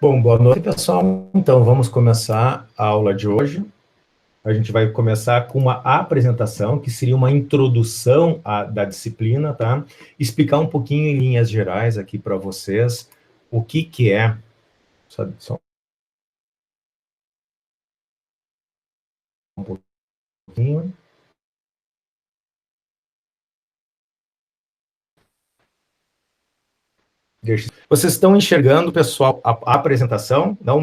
Bom, boa noite, pessoal. Então, vamos começar a aula de hoje. A gente vai começar com uma apresentação, que seria uma introdução da disciplina, tá? Explicar um pouquinho em linhas gerais aqui para vocês o que é... Só um pouquinho. Vocês estão enxergando, pessoal, a apresentação, não o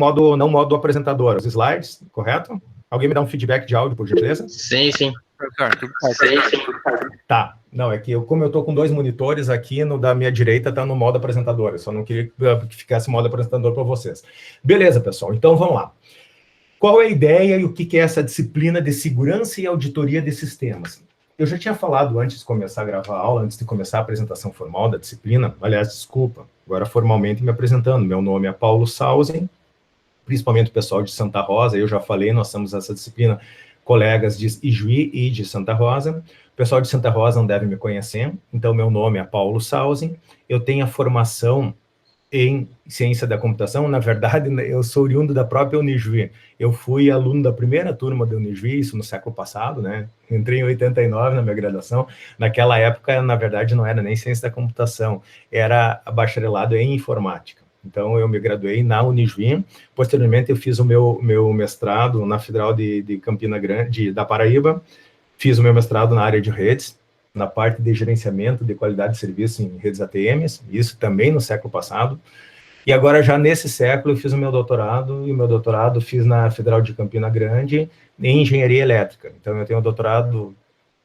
modo apresentador, os slides, correto? Alguém me dá um feedback de áudio, por gentileza? Sim. Sim. Tá. Não, é que como eu estou com dois monitores aqui, no da minha direita está no modo apresentador, eu só não queria que ficasse modo apresentador para vocês. Beleza, pessoal, então vamos lá. Qual é a ideia e o que é essa disciplina de segurança e auditoria de sistemas? Eu já tinha falado antes de começar a gravar a aula, antes de começar a apresentação formal da disciplina, aliás, desculpa, agora formalmente me apresentando, meu nome é Paulo Sausen, principalmente o pessoal de Santa Rosa, eu já falei, nós somos essa disciplina colegas de Ijuí e de Santa Rosa. O pessoal de Santa Rosa não deve me conhecer, então meu nome é Paulo Sausen, eu tenho a formação em ciência da computação. Na verdade, eu sou oriundo da própria Unijuí. Eu fui aluno da primeira turma da Unijuí, isso no século passado, né? Entrei em 89 na minha graduação. Naquela época, na verdade, não era nem ciência da computação, era bacharelado em informática. Então, eu me graduei na Unijuí. Posteriormente, eu fiz o meu mestrado na Federal de Campina Grande, da Paraíba. Fiz o meu mestrado na área de redes, na parte de gerenciamento de qualidade de serviço em redes ATMs, isso também no século passado. E agora, já nesse século, eu fiz o meu doutorado, e o meu doutorado fiz na Federal de Campina Grande, em engenharia elétrica. Então, eu tenho doutorado,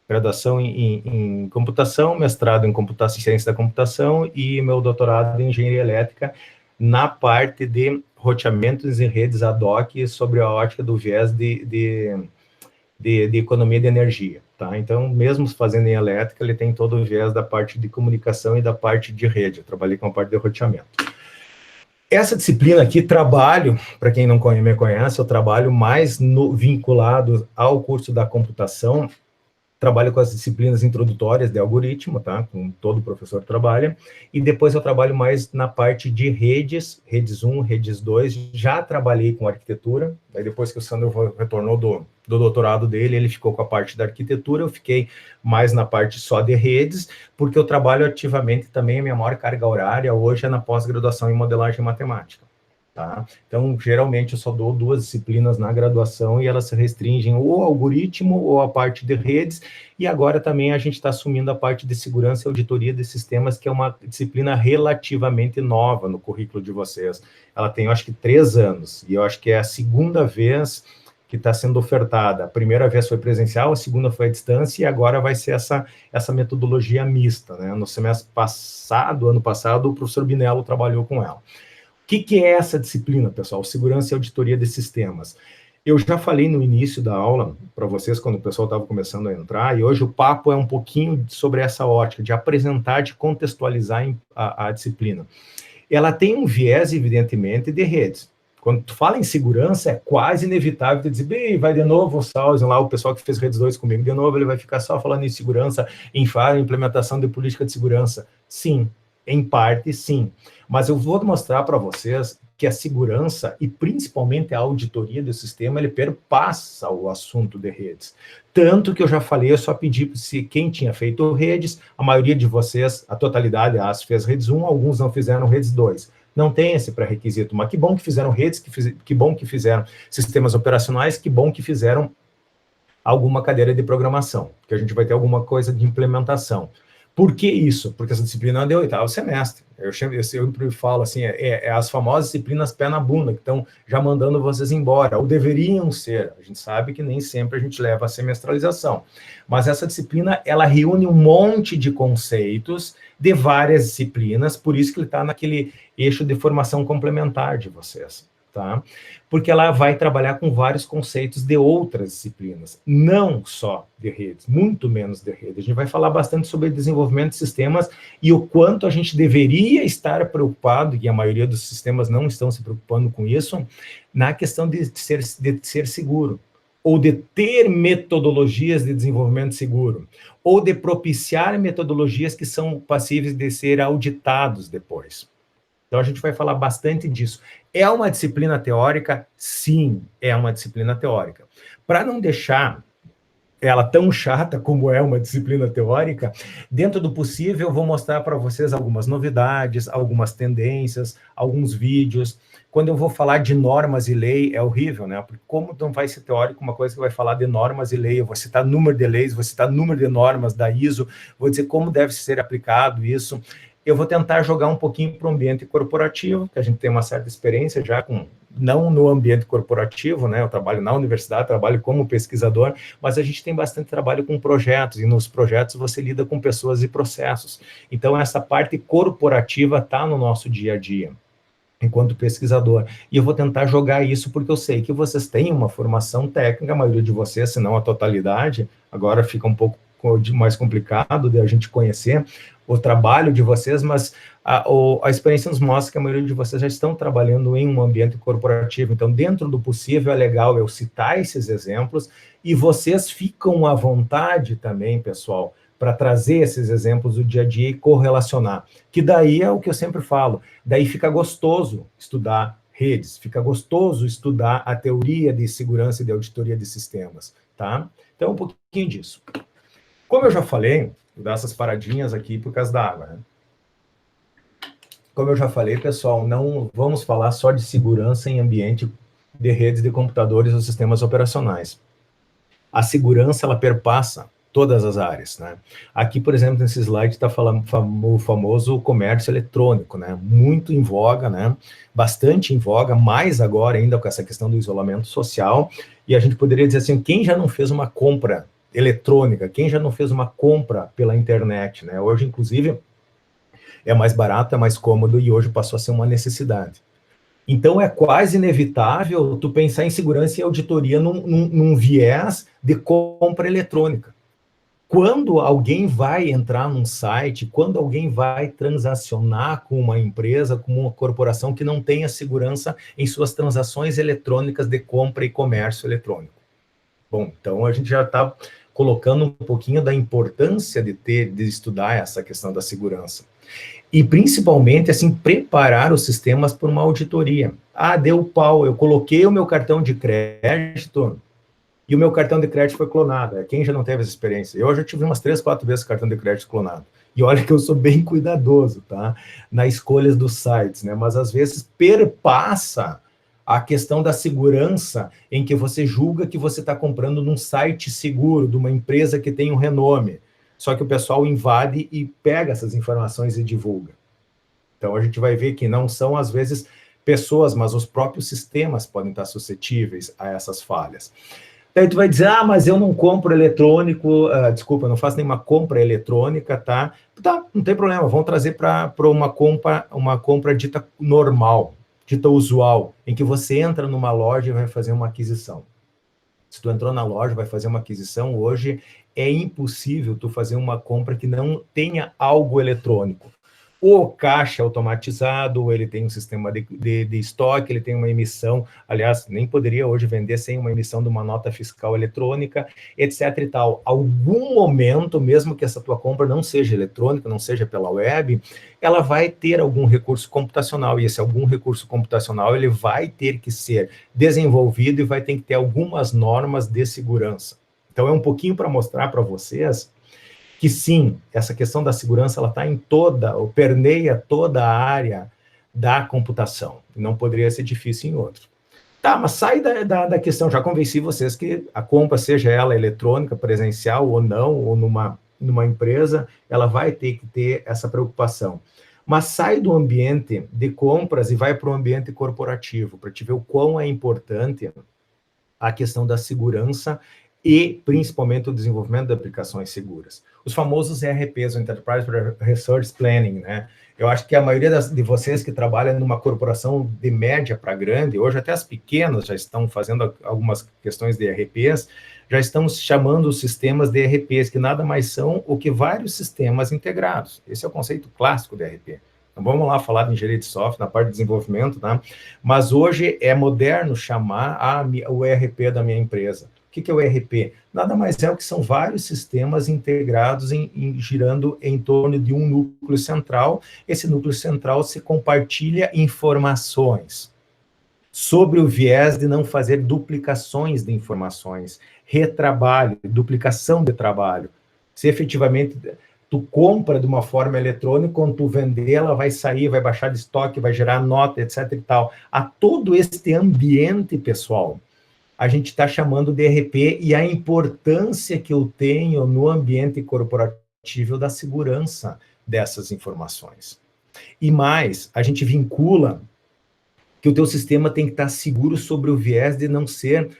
graduação em computação, mestrado em ciência da computação, e meu doutorado em engenharia elétrica, na parte de roteamentos e redes ad hoc, sobre a ótica do viés de economia de energia, tá? Então, mesmo fazendo em elétrica, ele tem todo o viés da parte de comunicação e da parte de rede. Eu trabalhei com a parte de roteamento. Essa disciplina aqui, trabalho, para quem não me conhece, eu trabalho mais vinculado ao curso da computação, trabalho com as disciplinas introdutórias de algoritmo, tá? Com todo professor trabalha, e depois eu trabalho mais na parte de redes 1, redes 2, já trabalhei com arquitetura, aí depois que o Sandro retornou do doutorado dele, ele ficou com a parte da arquitetura, eu fiquei mais na parte só de redes, porque eu trabalho ativamente também, a minha maior carga horária hoje é na pós-graduação em modelagem matemática. Tá? Então, geralmente, eu só dou 2 disciplinas na graduação e elas se restringem ou ao algoritmo ou à parte de redes, e agora também a gente está assumindo a parte de segurança e auditoria de sistemas, que é uma disciplina relativamente nova no currículo de vocês. Ela tem, eu acho que 3 anos, e eu acho que é a segunda vez que está sendo ofertada. A primeira vez foi presencial, a segunda foi à distância, e agora vai ser essa metodologia mista, né? No semestre passado, ano passado, o professor Binello trabalhou com ela. O que é essa disciplina, pessoal? Segurança e auditoria de sistemas. Eu já falei no início da aula para vocês, quando o pessoal estava começando a entrar, e hoje o papo é um pouquinho sobre essa ótica, de apresentar, de contextualizar a disciplina. Ela tem um viés, evidentemente, de redes. Quando tu fala em segurança, é quase inevitável tu dizer, bem, vai de novo o Sausen lá, o pessoal que fez redes 2 comigo, de novo ele vai ficar só falando em segurança, em implementação de política de segurança. Sim, em parte, sim. Mas eu vou mostrar para vocês que a segurança, e principalmente a auditoria do sistema, ele perpassa o assunto de redes. Tanto que eu já falei, eu só pedi se quem tinha feito redes, a maioria de vocês, a totalidade, fez redes 1, alguns não fizeram redes 2. Não tem esse pré-requisito, mas que bom que fizeram redes, que bom que fizeram sistemas operacionais, que bom que fizeram alguma cadeira de programação, que a gente vai ter alguma coisa de implementação. Por que isso? Porque essa disciplina é de 8º semestre. Eu sempre falo assim, as famosas disciplinas pé na bunda, que estão já mandando vocês embora, ou deveriam ser. A gente sabe que nem sempre a gente leva a semestralização. Mas essa disciplina, ela reúne um monte de conceitos de várias disciplinas, por isso que ele está naquele eixo de formação complementar de vocês. Tá? Porque ela vai trabalhar com vários conceitos de outras disciplinas, não só de redes, muito menos de redes. A gente vai falar bastante sobre desenvolvimento de sistemas e o quanto a gente deveria estar preocupado, e a maioria dos sistemas não estão se preocupando com isso, na questão de ser seguro, ou de ter metodologias de desenvolvimento seguro, ou de propiciar metodologias que são passíveis de ser auditados depois. Então, a gente vai falar bastante disso. É uma disciplina teórica? Sim, é uma disciplina teórica. Para não deixar ela tão chata como é uma disciplina teórica, dentro do possível, eu vou mostrar para vocês algumas novidades, algumas tendências, alguns vídeos. Quando eu vou falar de normas e lei, é horrível, né? Porque como não vai ser teórico uma coisa que vai falar de normas e lei, eu vou citar número de leis, vou citar número de normas da ISO, vou dizer como deve ser aplicado isso. Eu vou tentar jogar um pouquinho para o ambiente corporativo, que a gente tem uma certa experiência já com, não no ambiente corporativo, né? Eu trabalho na universidade, trabalho como pesquisador, mas a gente tem bastante trabalho com projetos, e nos projetos você lida com pessoas e processos. Então, essa parte corporativa está no nosso dia a dia, enquanto pesquisador. E eu vou tentar jogar isso porque eu sei que vocês têm uma formação técnica, a maioria de vocês, se não a totalidade, agora fica um pouco mais complicado de a gente conhecer o trabalho de vocês, mas a experiência nos mostra que a maioria de vocês já estão trabalhando em um ambiente corporativo. Então, dentro do possível, é legal eu citar esses exemplos e vocês ficam à vontade também, pessoal, para trazer esses exemplos do dia a dia e correlacionar. Que daí é o que eu sempre falo, daí fica gostoso estudar redes, fica gostoso estudar a teoria de segurança e de auditoria de sistemas, tá? Então, um pouquinho disso. Como eu já falei, vou dar essas paradinhas aqui por causa da água, né? Como eu já falei, pessoal, não vamos falar só de segurança em ambiente de redes de computadores ou sistemas operacionais. A segurança, ela perpassa todas as áreas, né? Aqui, por exemplo, nesse slide está falando o famoso comércio eletrônico, né? Muito em voga, né? Bastante em voga, mais agora ainda com essa questão do isolamento social. E a gente poderia dizer assim, quem já não fez uma compra eletrônica, quem já não fez uma compra pela internet, né? Hoje, inclusive, é mais barato, é mais cômodo e hoje passou a ser uma necessidade. Então, é quase inevitável tu pensar em segurança e auditoria num viés de compra eletrônica. Quando alguém vai entrar num site, quando alguém vai transacionar com uma empresa, com uma corporação que não tenha segurança em suas transações eletrônicas de compra e comércio eletrônico. Bom, então a gente já está colocando um pouquinho da importância de estudar essa questão da segurança. E, principalmente, assim, preparar os sistemas para uma auditoria. Ah, deu pau, eu coloquei o meu cartão de crédito e o meu cartão de crédito foi clonado. Quem já não teve essa experiência? Eu já tive umas 3, 4 vezes cartão de crédito clonado. E olha que eu sou bem cuidadoso, tá? Na escolha dos sites, né? Mas, às vezes, perpassa a questão da segurança em que você julga que você está comprando num site seguro, de uma empresa que tem um renome. Só que o pessoal invade e pega essas informações e divulga. Então, a gente vai ver que não são, às vezes, pessoas, mas os próprios sistemas podem estar suscetíveis a essas falhas. Daí tu vai dizer, mas eu não compro eletrônico, desculpa, eu não faço nenhuma compra eletrônica, tá? Tá, não tem problema, vamos trazer para uma compra dita normal, dita usual, em que você entra numa loja e vai fazer uma aquisição. Se tu entrou na loja, vai fazer uma aquisição, hoje é impossível tu fazer uma compra que não tenha algo eletrônico. O caixa automatizado, ou ele tem um sistema de estoque, ele tem uma emissão, aliás, nem poderia hoje vender sem uma emissão de uma nota fiscal eletrônica, etc e tal. Algum momento, mesmo que essa tua compra não seja eletrônica, não seja pela web, ela vai ter algum recurso computacional, e esse algum recurso computacional, ele vai ter que ser desenvolvido e vai ter que ter algumas normas de segurança. Então, é um pouquinho para mostrar para vocês que sim, essa questão da segurança, ela está em ou permeia toda a área da computação. Não poderia ser difícil em outro. Tá, mas sai da questão, já convenci vocês que a compra, seja ela eletrônica, presencial ou não, ou numa empresa, ela vai ter que ter essa preocupação. Mas sai do ambiente de compras e vai para o ambiente corporativo, para te ver o quão é importante a questão da segurança e, principalmente, o desenvolvimento de aplicações seguras. Os famosos ERPs, o Enterprise Resource Planning, né? Eu acho que a maioria de vocês que trabalham numa corporação de média para grande, hoje até as pequenas já estão fazendo algumas questões de ERPs, já estão chamando os sistemas de ERPs, que nada mais são o que vários sistemas integrados. Esse é o conceito clássico de ERP. Então, vamos lá falar de engenharia de software, na parte de desenvolvimento, tá? Mas hoje é moderno chamar o ERP da minha empresa. que é o ERP? Nada mais é o que são vários sistemas integrados girando em torno de um núcleo central. Esse núcleo central se compartilha informações sobre o viés de não fazer duplicações de informações, retrabalho, duplicação de trabalho. Se efetivamente tu compra de uma forma eletrônica, quando tu vender, ela vai sair, vai baixar de estoque, vai gerar nota, etc e tal. A todo este ambiente, pessoal, a gente está chamando de ERP, e a importância que eu tenho no ambiente corporativo da segurança dessas informações. E mais, a gente vincula que o teu sistema tem que estar seguro sobre o viés de não ser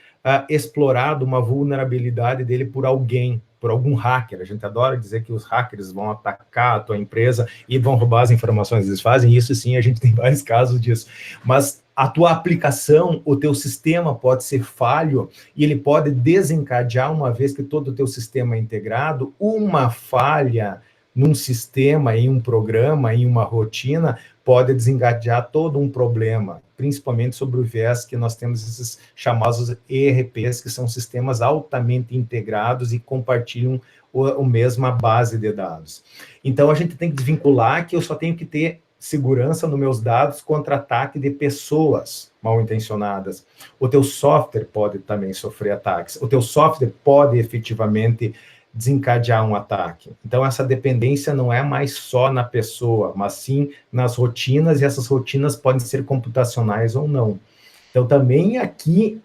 explorado uma vulnerabilidade dele por alguém, por algum hacker. A gente adora dizer que os hackers vão atacar a tua empresa e vão roubar as informações. Eles fazem isso, sim, a gente tem vários casos disso. Mas a tua aplicação, o teu sistema pode ser falho e ele pode desencadear, uma vez que todo o teu sistema é integrado, uma falha num sistema, em um programa, em uma rotina, pode desencadear todo um problema, principalmente sobre o viés que nós temos esses chamados ERPs, que são sistemas altamente integrados e compartilham a mesma base de dados. Então, a gente tem que desvincular que eu só tenho que ter segurança nos meus dados contra ataque de pessoas mal intencionadas. O teu software pode também sofrer ataques. O teu software pode efetivamente desencadear um ataque. Então, essa dependência não é mais só na pessoa, mas sim nas rotinas, e essas rotinas podem ser computacionais ou não. Então, também aqui,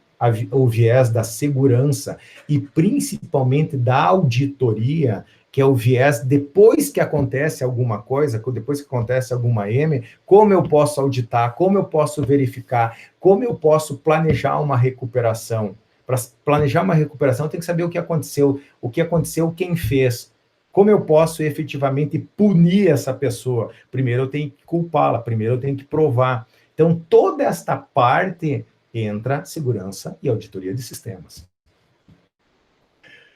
o viés da segurança e principalmente da auditoria, que é o viés depois que acontece alguma coisa, depois que acontece alguma M, como eu posso auditar, como eu posso verificar, como eu posso planejar uma recuperação. Para planejar uma recuperação, eu tenho que saber o que aconteceu, quem fez. Como eu posso efetivamente punir essa pessoa? Primeiro eu tenho que culpá-la, primeiro eu tenho que provar. Então, toda esta parte entra segurança e auditoria de sistemas.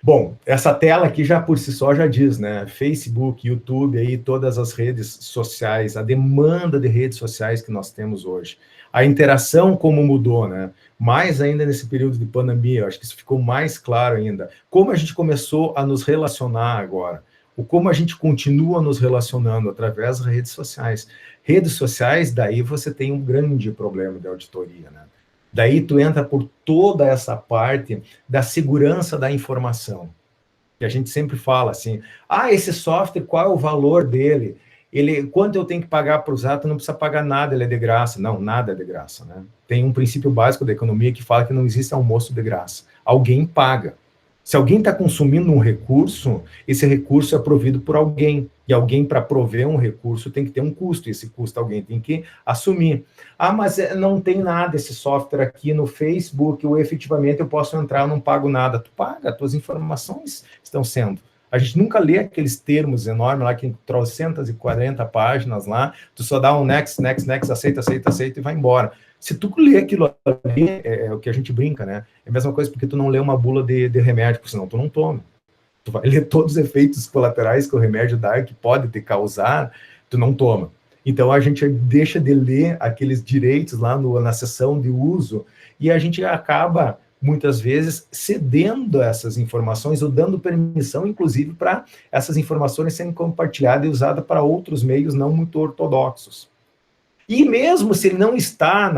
Bom, essa tela aqui já por si só já diz, né? Facebook, YouTube, aí todas as redes sociais, a demanda de redes sociais que nós temos hoje. A interação como mudou, né? Mais ainda nesse período de pandemia, eu acho que isso ficou mais claro ainda. Como a gente começou a nos relacionar agora, ou como a gente continua nos relacionando através das redes sociais. Redes sociais, daí você tem um grande problema de auditoria, né? Daí tu entra por toda essa parte da segurança da informação. Que a gente sempre fala assim, esse software, qual é o valor dele? Quanto eu tenho que pagar para usar? Tu não precisa pagar nada, ele é de graça. Não, nada é de graça, né? Tem um princípio básico da economia que fala que não existe almoço de graça. Alguém paga. Se alguém está consumindo um recurso, esse recurso é provido por alguém. E alguém, para prover um recurso, tem que ter um custo. E esse custo alguém tem que assumir. Mas não tem nada esse software aqui no Facebook, ou efetivamente eu posso entrar, eu não pago nada. Tu paga, as tuas informações estão sendo. A gente nunca lê aqueles termos enormes lá, que tem 340 páginas lá, tu só dá um next, aceita e vai embora. Se tu lê aquilo ali, é o que a gente brinca, né? É a mesma coisa porque tu não lê uma bula de remédio, porque senão tu não toma. Tu vai ler todos os efeitos colaterais que o remédio dá, que pode te causar, tu não toma. Então, a gente deixa de ler aqueles direitos lá na seção de uso, e a gente acaba, muitas vezes, cedendo essas informações, ou dando permissão, inclusive, para essas informações serem compartilhadas e usadas para outros meios não muito ortodoxos. E mesmo se ele não está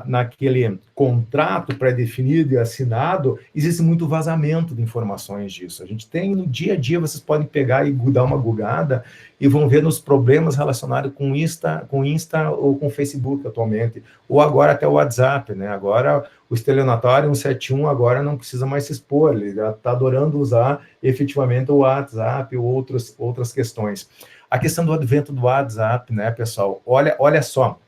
naquele contrato pré-definido e assinado, existe muito vazamento de informações disso. A gente tem no dia a dia, vocês podem pegar e dar uma googada e vão ver nos problemas relacionados com Insta ou com Facebook atualmente, ou agora até o WhatsApp, né? Agora o estelionatário 171 agora não precisa mais se expor, ele já está adorando usar efetivamente o WhatsApp ou outras questões. A questão do advento do WhatsApp, né, pessoal? Olha só,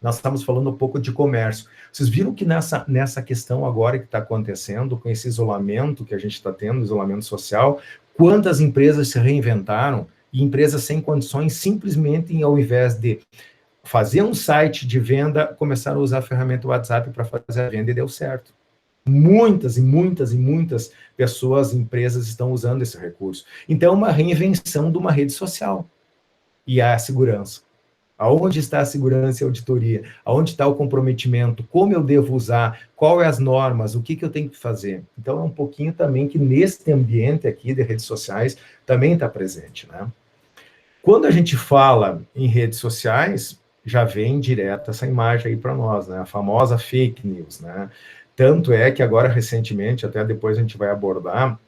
nós estamos falando um pouco de comércio. Vocês viram que nessa questão agora que está acontecendo, com esse isolamento que a gente está tendo, isolamento social, quantas empresas se reinventaram, e empresas sem condições, simplesmente, ao invés de fazer um site de venda, começaram a usar a ferramenta WhatsApp para fazer a venda, e deu certo. Muitas pessoas, empresas estão usando esse recurso. Então, é uma reinvenção de uma rede social. E a segurança. Aonde está a segurança e auditoria? Aonde está o comprometimento? Como eu devo usar? Quais as normas? O que eu tenho que fazer? Então, é um pouquinho também que nesse ambiente aqui de redes sociais também está presente, né? Quando a gente fala em redes sociais, já vem direto essa imagem aí para nós, né? A famosa fake news, né? Tanto é que agora, recentemente, até depois a gente vai abordar,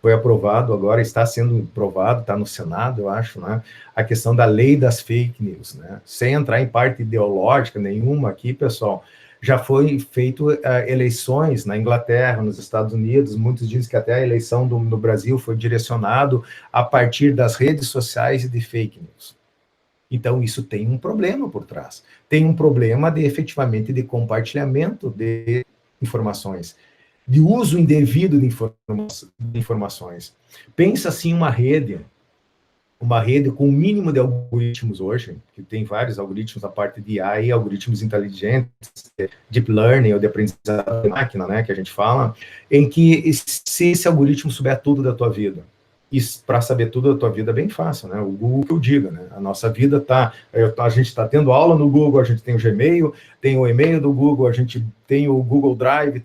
foi aprovado agora, está sendo aprovado, está no Senado, eu acho, né? A questão da lei das fake news, né? Sem entrar em parte ideológica nenhuma aqui, pessoal, já foi feito eleições na Inglaterra, nos Estados Unidos, muitos dizem que até a eleição no Brasil foi direcionado a partir das redes sociais e de fake news. Então, isso tem um problema por trás. Tem um problema de, efetivamente, de compartilhamento de informações, de uso indevido de informações. Pensa assim uma rede com um mínimo de algoritmos hoje, que tem vários algoritmos, a parte de AI, algoritmos inteligentes, deep learning, ou de aprendizado de máquina, né, que a gente fala, em que se esse algoritmo souber tudo da tua vida, e para saber tudo da tua vida é bem fácil, né? O Google que eu diga, né? A nossa vida a gente está tendo aula no Google, a gente tem o Gmail, tem o e-mail do Google, a gente tem o Google Drive,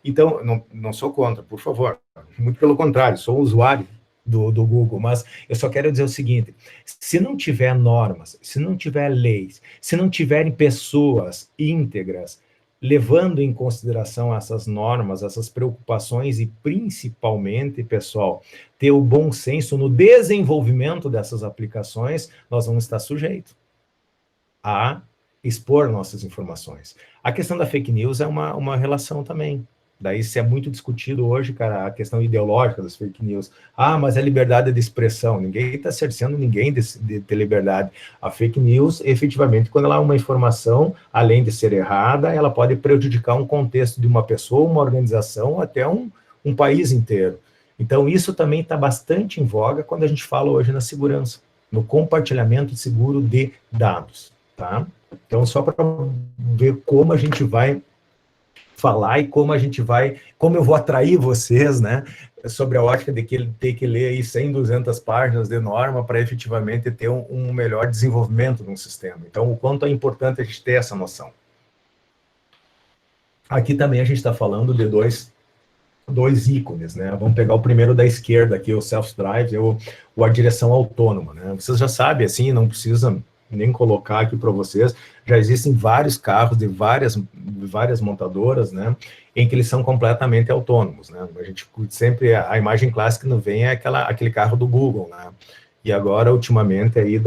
então, não sou contra, por favor. Muito pelo contrário, sou usuário do Google, mas eu só quero dizer o seguinte, se não tiver normas, se não tiver leis, se não tiverem pessoas íntegras, levando em consideração essas normas, essas preocupações e, principalmente, pessoal, ter o bom senso no desenvolvimento dessas aplicações, nós vamos estar sujeitos a expor nossas informações. A questão da fake news é uma relação também. Daí isso é muito discutido hoje, cara, a questão ideológica das fake news. Ah, mas é liberdade de expressão. Ninguém está cerceando ninguém de ter liberdade. A fake news, efetivamente, quando ela é uma informação, além de ser errada, ela pode prejudicar um contexto de uma pessoa, uma organização, até um país inteiro. Então, isso também está bastante em voga quando a gente fala hoje na segurança, no compartilhamento seguro de dados, tá? Então, só para ver como a gente vai falar e como eu vou atrair vocês, né, sobre a ótica de que ele tem que ler aí 100, 200 páginas de norma para efetivamente ter um melhor desenvolvimento de um sistema. Então, o quanto é importante a gente ter essa noção. Aqui também a gente está falando de dois ícones, né? Vamos pegar o primeiro da esquerda aqui, o self-drive, ou a direção autônoma, né? Vocês já sabem, assim, não precisa nem colocar aqui para vocês, já existem vários carros de várias montadoras, né, em que eles são completamente autônomos, né, a gente sempre, a imagem clássica que não vem é aquele carro do Google, né, e agora, ultimamente, aí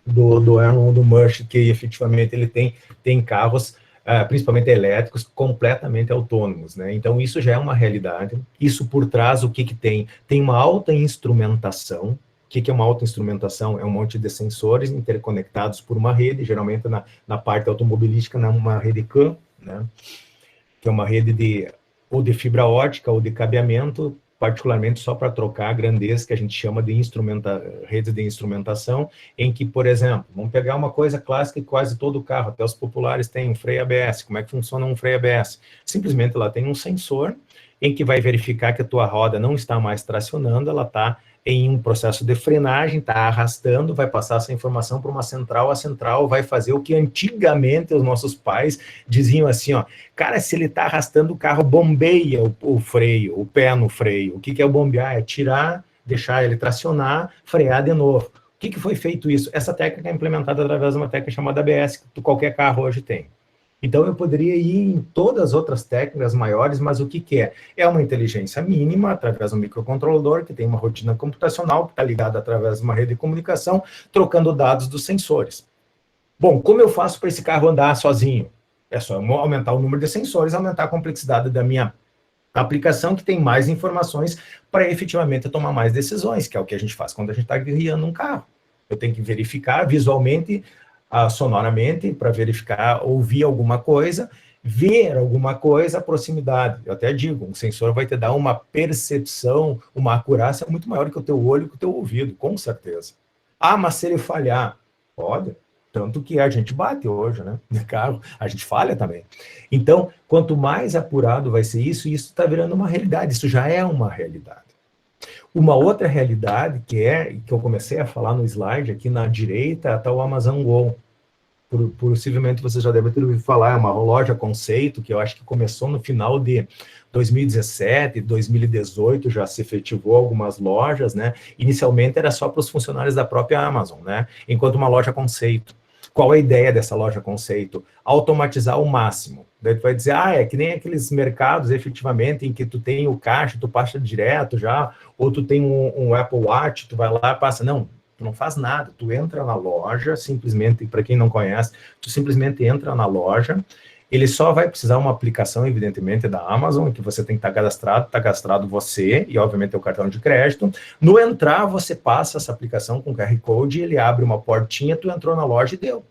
do Elon Musk, que efetivamente ele tem carros, principalmente elétricos, completamente autônomos, né, então isso já é uma realidade, isso por trás, o que tem? Tem uma alta instrumentação. O que é uma autoinstrumentação? É um monte de sensores interconectados por uma rede, geralmente na parte automobilística, numa rede CAN, né? Que é uma rede ou de fibra ótica ou de cabeamento, particularmente só para trocar a grandeza que a gente chama de rede de instrumentação, em que, por exemplo, vamos pegar uma coisa clássica que quase todo carro, até os populares, tem um freio ABS. Como é que funciona um freio ABS? Simplesmente ela tem um sensor em que vai verificar que a tua roda não está mais tracionando, ela está em um processo de frenagem, está arrastando, vai passar essa informação para uma central, a central vai fazer o que antigamente os nossos pais diziam assim, ó, cara, se ele está arrastando o carro, bombeia o freio, o pé no freio. O que é o bombear? É tirar, deixar ele tracionar, frear de novo. O que foi feito isso? Essa técnica é implementada através de uma técnica chamada ABS, que qualquer carro hoje tem. Então, eu poderia ir em todas as outras técnicas maiores, mas o que é? É uma inteligência mínima, através de um microcontrolador, que tem uma rotina computacional, que está ligada através de uma rede de comunicação, trocando dados dos sensores. Bom, como eu faço para esse carro andar sozinho? É só aumentar o número de sensores, aumentar a complexidade da minha aplicação, que tem mais informações para efetivamente tomar mais decisões, que é o que a gente faz quando a gente está guiando um carro. Eu tenho que verificar visualmente, sonoramente, para verificar, ouvir alguma coisa, ver alguma coisa, a proximidade. Eu até digo, um sensor vai te dar uma percepção, uma acurácia muito maior que o teu olho e que o teu ouvido, com certeza. Ah, mas se ele falhar, pode. Tanto que a gente bate hoje, né, no carro, a gente falha também. Então, quanto mais apurado vai ser isso está virando uma realidade, isso já é uma realidade. Uma outra realidade que eu comecei a falar no slide aqui na direita, está o Amazon Go. Possivelmente você já deve ter ouvido falar, é uma loja conceito que eu acho que começou no final de 2017, 2018, já se efetivou algumas lojas, né? Inicialmente era só para os funcionários da própria Amazon, né? Enquanto uma loja conceito. Qual a ideia dessa loja conceito? Automatizar ao máximo. Daí tu vai dizer, é que nem aqueles mercados, efetivamente, em que tu tem o caixa, tu passa direto já, ou tu tem um Apple Watch, tu vai lá e passa. Não, tu não faz nada. Tu entra na loja, simplesmente, para quem não conhece, tu simplesmente entra na loja, ele só vai precisar uma aplicação, evidentemente, da Amazon, que você tem que estar cadastrado, está cadastrado você, e obviamente o cartão de crédito. No entrar, você passa essa aplicação com QR Code, ele abre uma portinha, tu entrou na loja e deu.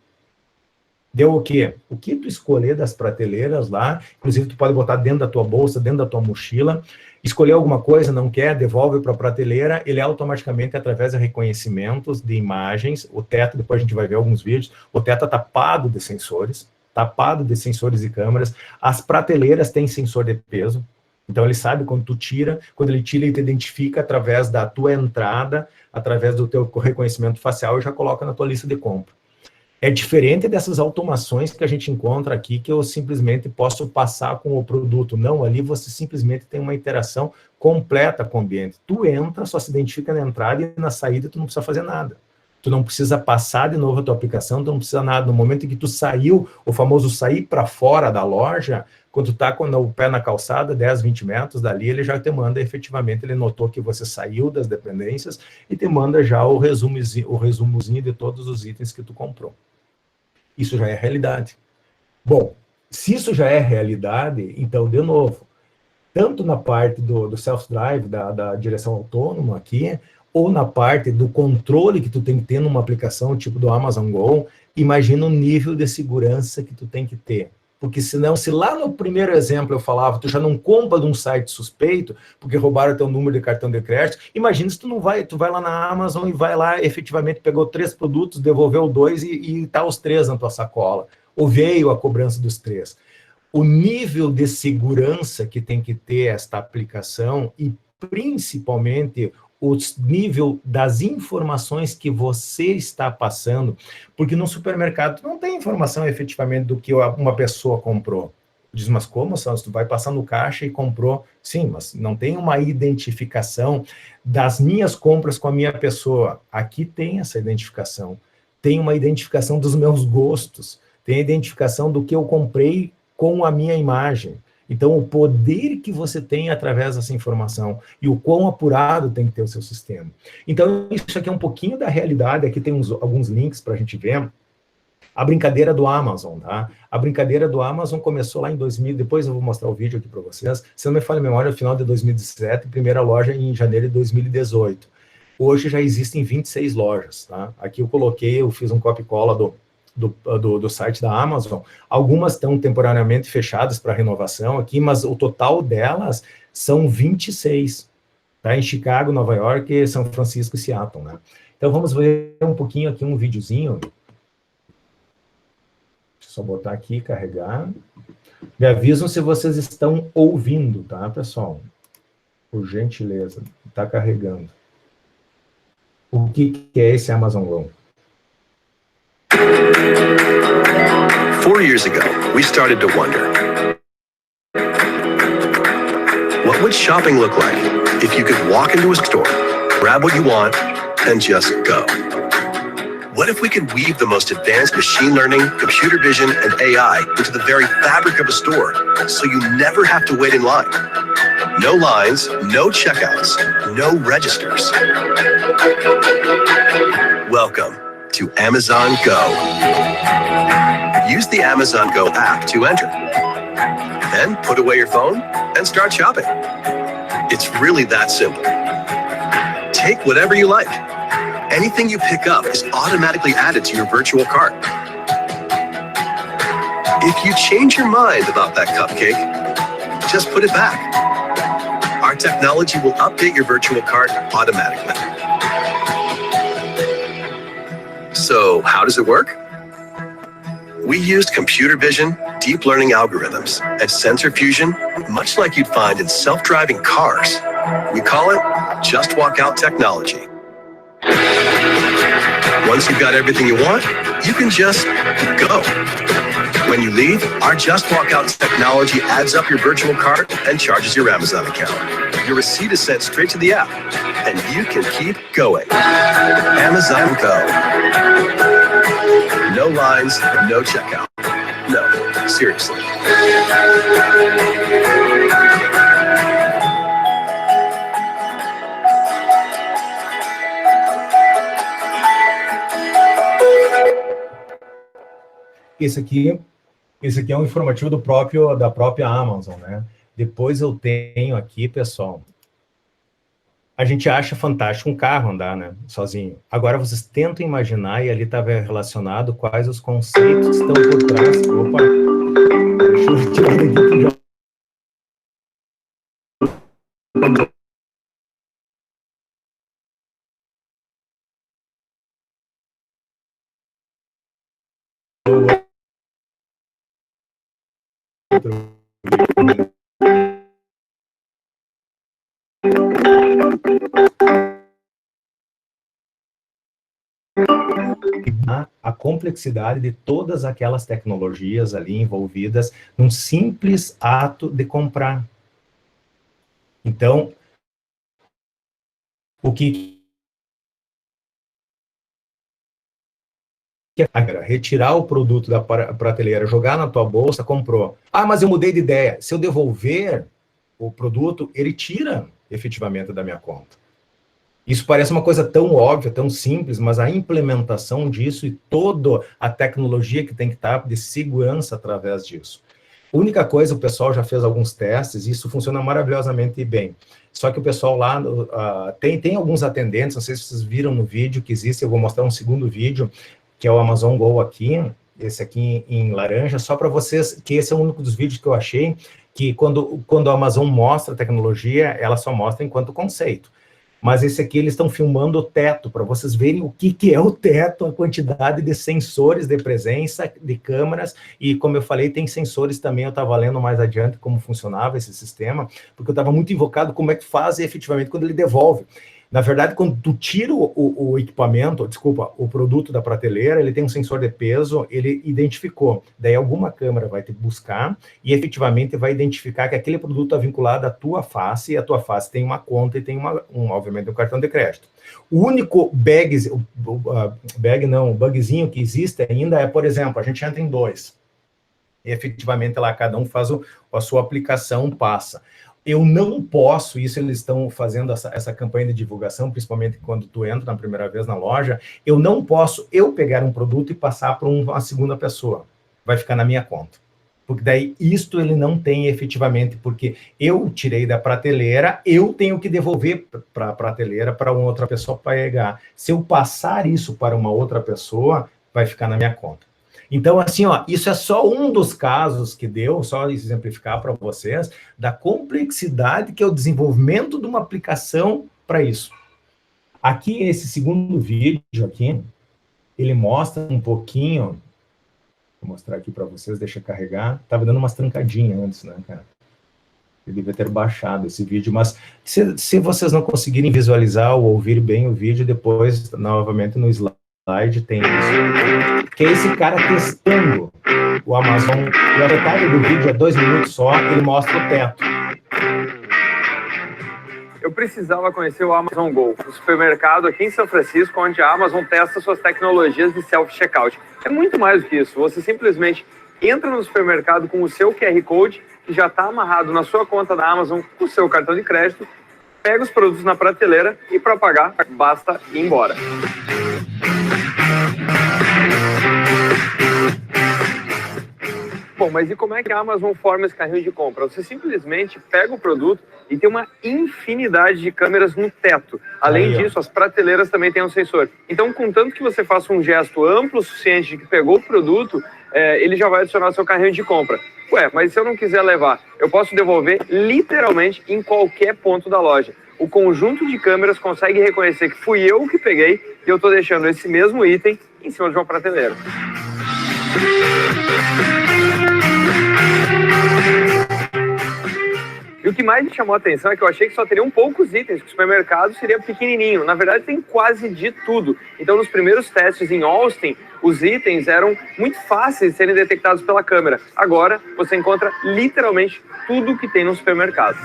Deu o quê? O que tu escolher das prateleiras lá, inclusive tu pode botar dentro da tua bolsa, dentro da tua mochila, escolher alguma coisa, não quer, devolve para a prateleira, ele automaticamente, através de reconhecimentos de imagens, o teto, depois a gente vai ver alguns vídeos, o teto é tapado de sensores e câmeras, as prateleiras têm sensor de peso, então ele sabe quando tu tira, quando ele tira, ele te identifica através da tua entrada, através do teu reconhecimento facial e já coloca na tua lista de compra. É diferente dessas automações que a gente encontra aqui, que eu simplesmente posso passar com o produto. Não, ali você simplesmente tem uma interação completa com o ambiente. Tu entra, só se identifica na entrada e na saída tu não precisa fazer nada. Tu não precisa passar de novo a tua aplicação, tu não precisa nada. No momento em que tu saiu, o famoso sair para fora da loja, quando tu tá com o pé na calçada, 10, 20 metros dali, ele já te manda, efetivamente, ele notou que você saiu das dependências e te manda já o resumozinho de todos os itens que tu comprou. Isso já é realidade. Bom, se isso já é realidade, então, de novo, tanto na parte do self-drive, da direção autônoma aqui, ou na parte do controle que tu tem que ter numa aplicação tipo do Amazon Go, imagina o nível de segurança que tu tem que ter. Porque senão, se lá no primeiro exemplo eu falava, tu já não compra de um site suspeito, porque roubaram teu número de cartão de crédito, imagina se tu vai lá na Amazon e vai lá, efetivamente pegou 3 produtos, devolveu 2 e tá os 3 na tua sacola. Ou veio a cobrança dos 3. O nível de segurança que tem que ter esta aplicação e principalmente o nível das informações que você está passando, porque no supermercado tu não tem informação efetivamente do que uma pessoa comprou. Diz, mas como, Santos? Tu vai passar no caixa e comprou? Sim, mas não tem uma identificação das minhas compras com a minha pessoa. Aqui tem essa identificação. Tem uma identificação dos meus gostos. Tem a identificação do que eu comprei com a minha imagem. Então, o poder que você tem através dessa informação e o quão apurado tem que ter o seu sistema. Então, isso aqui é um pouquinho da realidade. Aqui tem alguns links para a gente ver. A brincadeira do Amazon, tá? A brincadeira do Amazon começou lá em 2000, depois eu vou mostrar o vídeo aqui para vocês. Se não me falha a memória, no final de 2017, primeira loja em janeiro de 2018. Hoje já existem 26 lojas, tá? Aqui eu fiz um copy e cola do site da Amazon. Algumas estão temporariamente fechadas para renovação aqui, mas o total delas são 26, tá? Em Chicago, Nova York, São Francisco e Seattle, né? Então vamos ver um pouquinho aqui, um videozinho. Deixa eu só botar aqui, carregar. Me avisam se vocês estão ouvindo, tá, pessoal? Por gentileza, está carregando. O que é esse Amazon Go? 4 years ago, we started to wonder, what would shopping look like if you could walk into a store, grab what you want, and just go? What if we could weave the most advanced machine learning, computer vision, and AI into the very fabric of a store, so you never have to wait in line? No lines, no checkouts, no registers. Welcome to Amazon Go. Use the Amazon Go app to enter. Then put away your phone and start shopping. It's really that simple. Take whatever you like. Anything you pick up is automatically added to your virtual cart. If you change your mind about that cupcake, just put it back. Our technology will update your virtual cart automatically. So, how does it work? We used computer vision, deep learning algorithms, and sensor fusion, much like you'd find in self-driving cars. We call it Just Walk Out technology. Once you've got everything you want, you can just go. When you leave, our Just Walk Out technology adds up your virtual cart and charges your Amazon account. Your receipt is sent straight to the app, and you can keep going. Amazon Go. No lines, no checkout. No, seriously. Esse aqui é um informativo da própria Amazon, né? Depois eu tenho aqui, pessoal, a gente acha fantástico um carro andar, né, sozinho. Agora vocês tentam imaginar, e ali estava relacionado quais os conceitos que estão por trás. Opa, deixa eu tirar daqui. A complexidade de todas aquelas tecnologias ali envolvidas num simples ato de comprar. Então, o que retirar o produto da prateleira, jogar na tua bolsa, comprou. Ah, mas eu mudei de ideia. Se eu devolver o produto, ele tira efetivamente da minha conta. Isso parece uma coisa tão óbvia, tão simples, mas a implementação disso e toda a tecnologia que tem que estar de segurança através disso. A única coisa, o pessoal já fez alguns testes e isso funciona maravilhosamente bem. Só que o pessoal lá, tem alguns atendentes, não sei se vocês viram no vídeo que existe, eu vou mostrar um segundo vídeo, que é o Amazon Go aqui, esse aqui em laranja, só para vocês, que esse é o único dos vídeos que eu achei, que quando a Amazon mostra a tecnologia, ela só mostra enquanto conceito. Mas esse aqui, eles estão filmando o teto, para vocês verem o que é o teto, a quantidade de sensores de presença, de câmeras, e como eu falei, tem sensores também, eu estava lendo mais adiante como funcionava esse sistema, porque eu estava muito invocado como é que faz efetivamente quando ele devolve. Na verdade, quando tu tira o equipamento, desculpa, o produto da prateleira, ele tem um sensor de peso, ele identificou. Daí alguma câmera vai te buscar e efetivamente vai identificar que aquele produto está vinculado à tua face, e a tua face tem uma conta e tem obviamente um cartão de crédito. O único bugzinho que existe ainda é, por exemplo, a gente entra em dois. E efetivamente lá cada um faz a sua aplicação, passa. Eu não posso, isso eles estão fazendo essa campanha de divulgação, principalmente quando tu entra na primeira vez na loja, eu não posso pegar um produto e passar para uma segunda pessoa. Vai ficar na minha conta. Porque daí isto ele não tem efetivamente, porque eu tirei da prateleira, eu tenho que devolver para a prateleira para uma outra pessoa pegar. Se eu passar isso para uma outra pessoa, vai ficar na minha conta. Então, assim, ó, isso é só um dos casos que deu, só exemplificar para vocês, da complexidade que é o desenvolvimento de uma aplicação para isso. Aqui, esse segundo vídeo aqui, ele mostra um pouquinho, vou mostrar aqui para vocês, deixa eu carregar, estava dando umas trancadinhas antes, né, cara? Eu devia ter baixado esse vídeo, mas se vocês não conseguirem visualizar ou ouvir bem o vídeo, depois, novamente, no slide tem isso, que é esse cara testando o Amazon, e a metade do vídeo é 2 minutos só, ele mostra o teto. Eu precisava conhecer o Amazon Go, o supermercado aqui em São Francisco, onde a Amazon testa suas tecnologias de self-checkout. É muito mais do que isso, você simplesmente entra no supermercado com o seu QR Code, que já está amarrado na sua conta da Amazon com o seu cartão de crédito, pega os produtos na prateleira e para pagar, basta ir embora. Bom, mas e como é que a Amazon forma esse carrinho de compra? Você simplesmente pega o produto e tem uma infinidade de câmeras no teto. Além disso, as prateleiras também têm um sensor. Então, contanto que você faça um gesto amplo o suficiente de que pegou o produto, ele já vai adicionar seu carrinho de compra. Ué, mas se eu não quiser levar, eu posso devolver literalmente em qualquer ponto da loja. O conjunto de câmeras consegue reconhecer que fui eu que peguei e eu estou deixando esse mesmo item em cima de uma prateleira. E o que mais me chamou a atenção é que eu achei que só teriam poucos itens, que o supermercado seria pequenininho. Na verdade, tem quase de tudo. Então, nos primeiros testes em Austin, os itens eram muito fáceis de serem detectados pela câmera. Agora, você encontra literalmente tudo que tem no supermercado.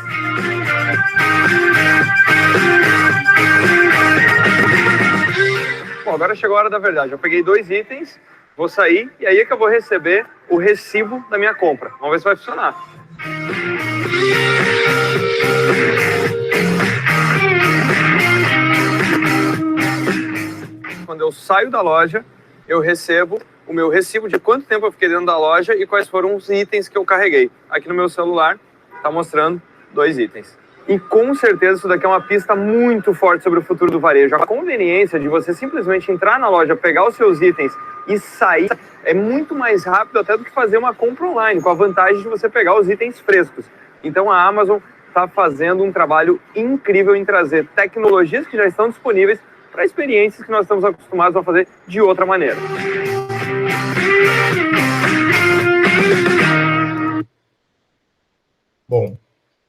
Bom, agora chegou a hora da verdade. Eu peguei 2 itens, vou sair e aí é que eu vou receber o recibo da minha compra. Vamos ver se vai funcionar. Quando eu saio da loja, eu recebo o meu recibo de quanto tempo eu fiquei dentro da loja e quais foram os itens que eu carreguei. Aqui no meu celular está mostrando 2 itens. E com certeza isso daqui é uma pista muito forte sobre o futuro do varejo. A conveniência de você simplesmente entrar na loja, pegar os seus itens e sair é muito mais rápido até do que fazer uma compra online, com a vantagem de você pegar os itens frescos. Então a Amazon está fazendo um trabalho incrível em trazer tecnologias que já estão disponíveis para experiências que nós estamos acostumados a fazer de outra maneira. Bom,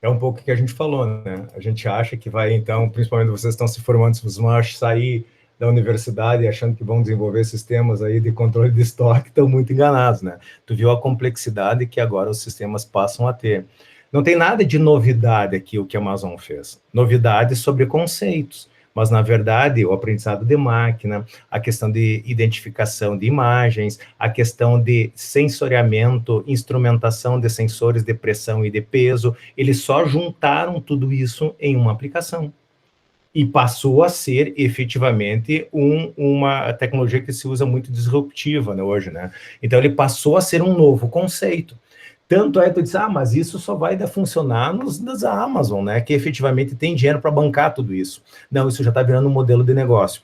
é um pouco o que a gente falou, né? A gente acha que vai, então, principalmente vocês estão se formando, se vocês vão sair da universidade achando que vão desenvolver sistemas aí de controle de estoque, estão muito enganados, né? Tu viu a complexidade que agora os sistemas passam a ter. Não tem nada de novidade aqui o que a Amazon fez. Novidade sobre conceitos. Mas, na verdade, o aprendizado de máquina, a questão de identificação de imagens, a questão de sensoriamento, instrumentação de sensores de pressão e de peso, eles só juntaram tudo isso em uma aplicação. E passou a ser, efetivamente, uma tecnologia que se usa muito disruptiva, né, hoje, né? Então, ele passou a ser um novo conceito. Tanto é que tu diz, mas isso só vai funcionar nas Amazon, né? Que efetivamente tem dinheiro para bancar tudo isso. Não, isso já está virando um modelo de negócio.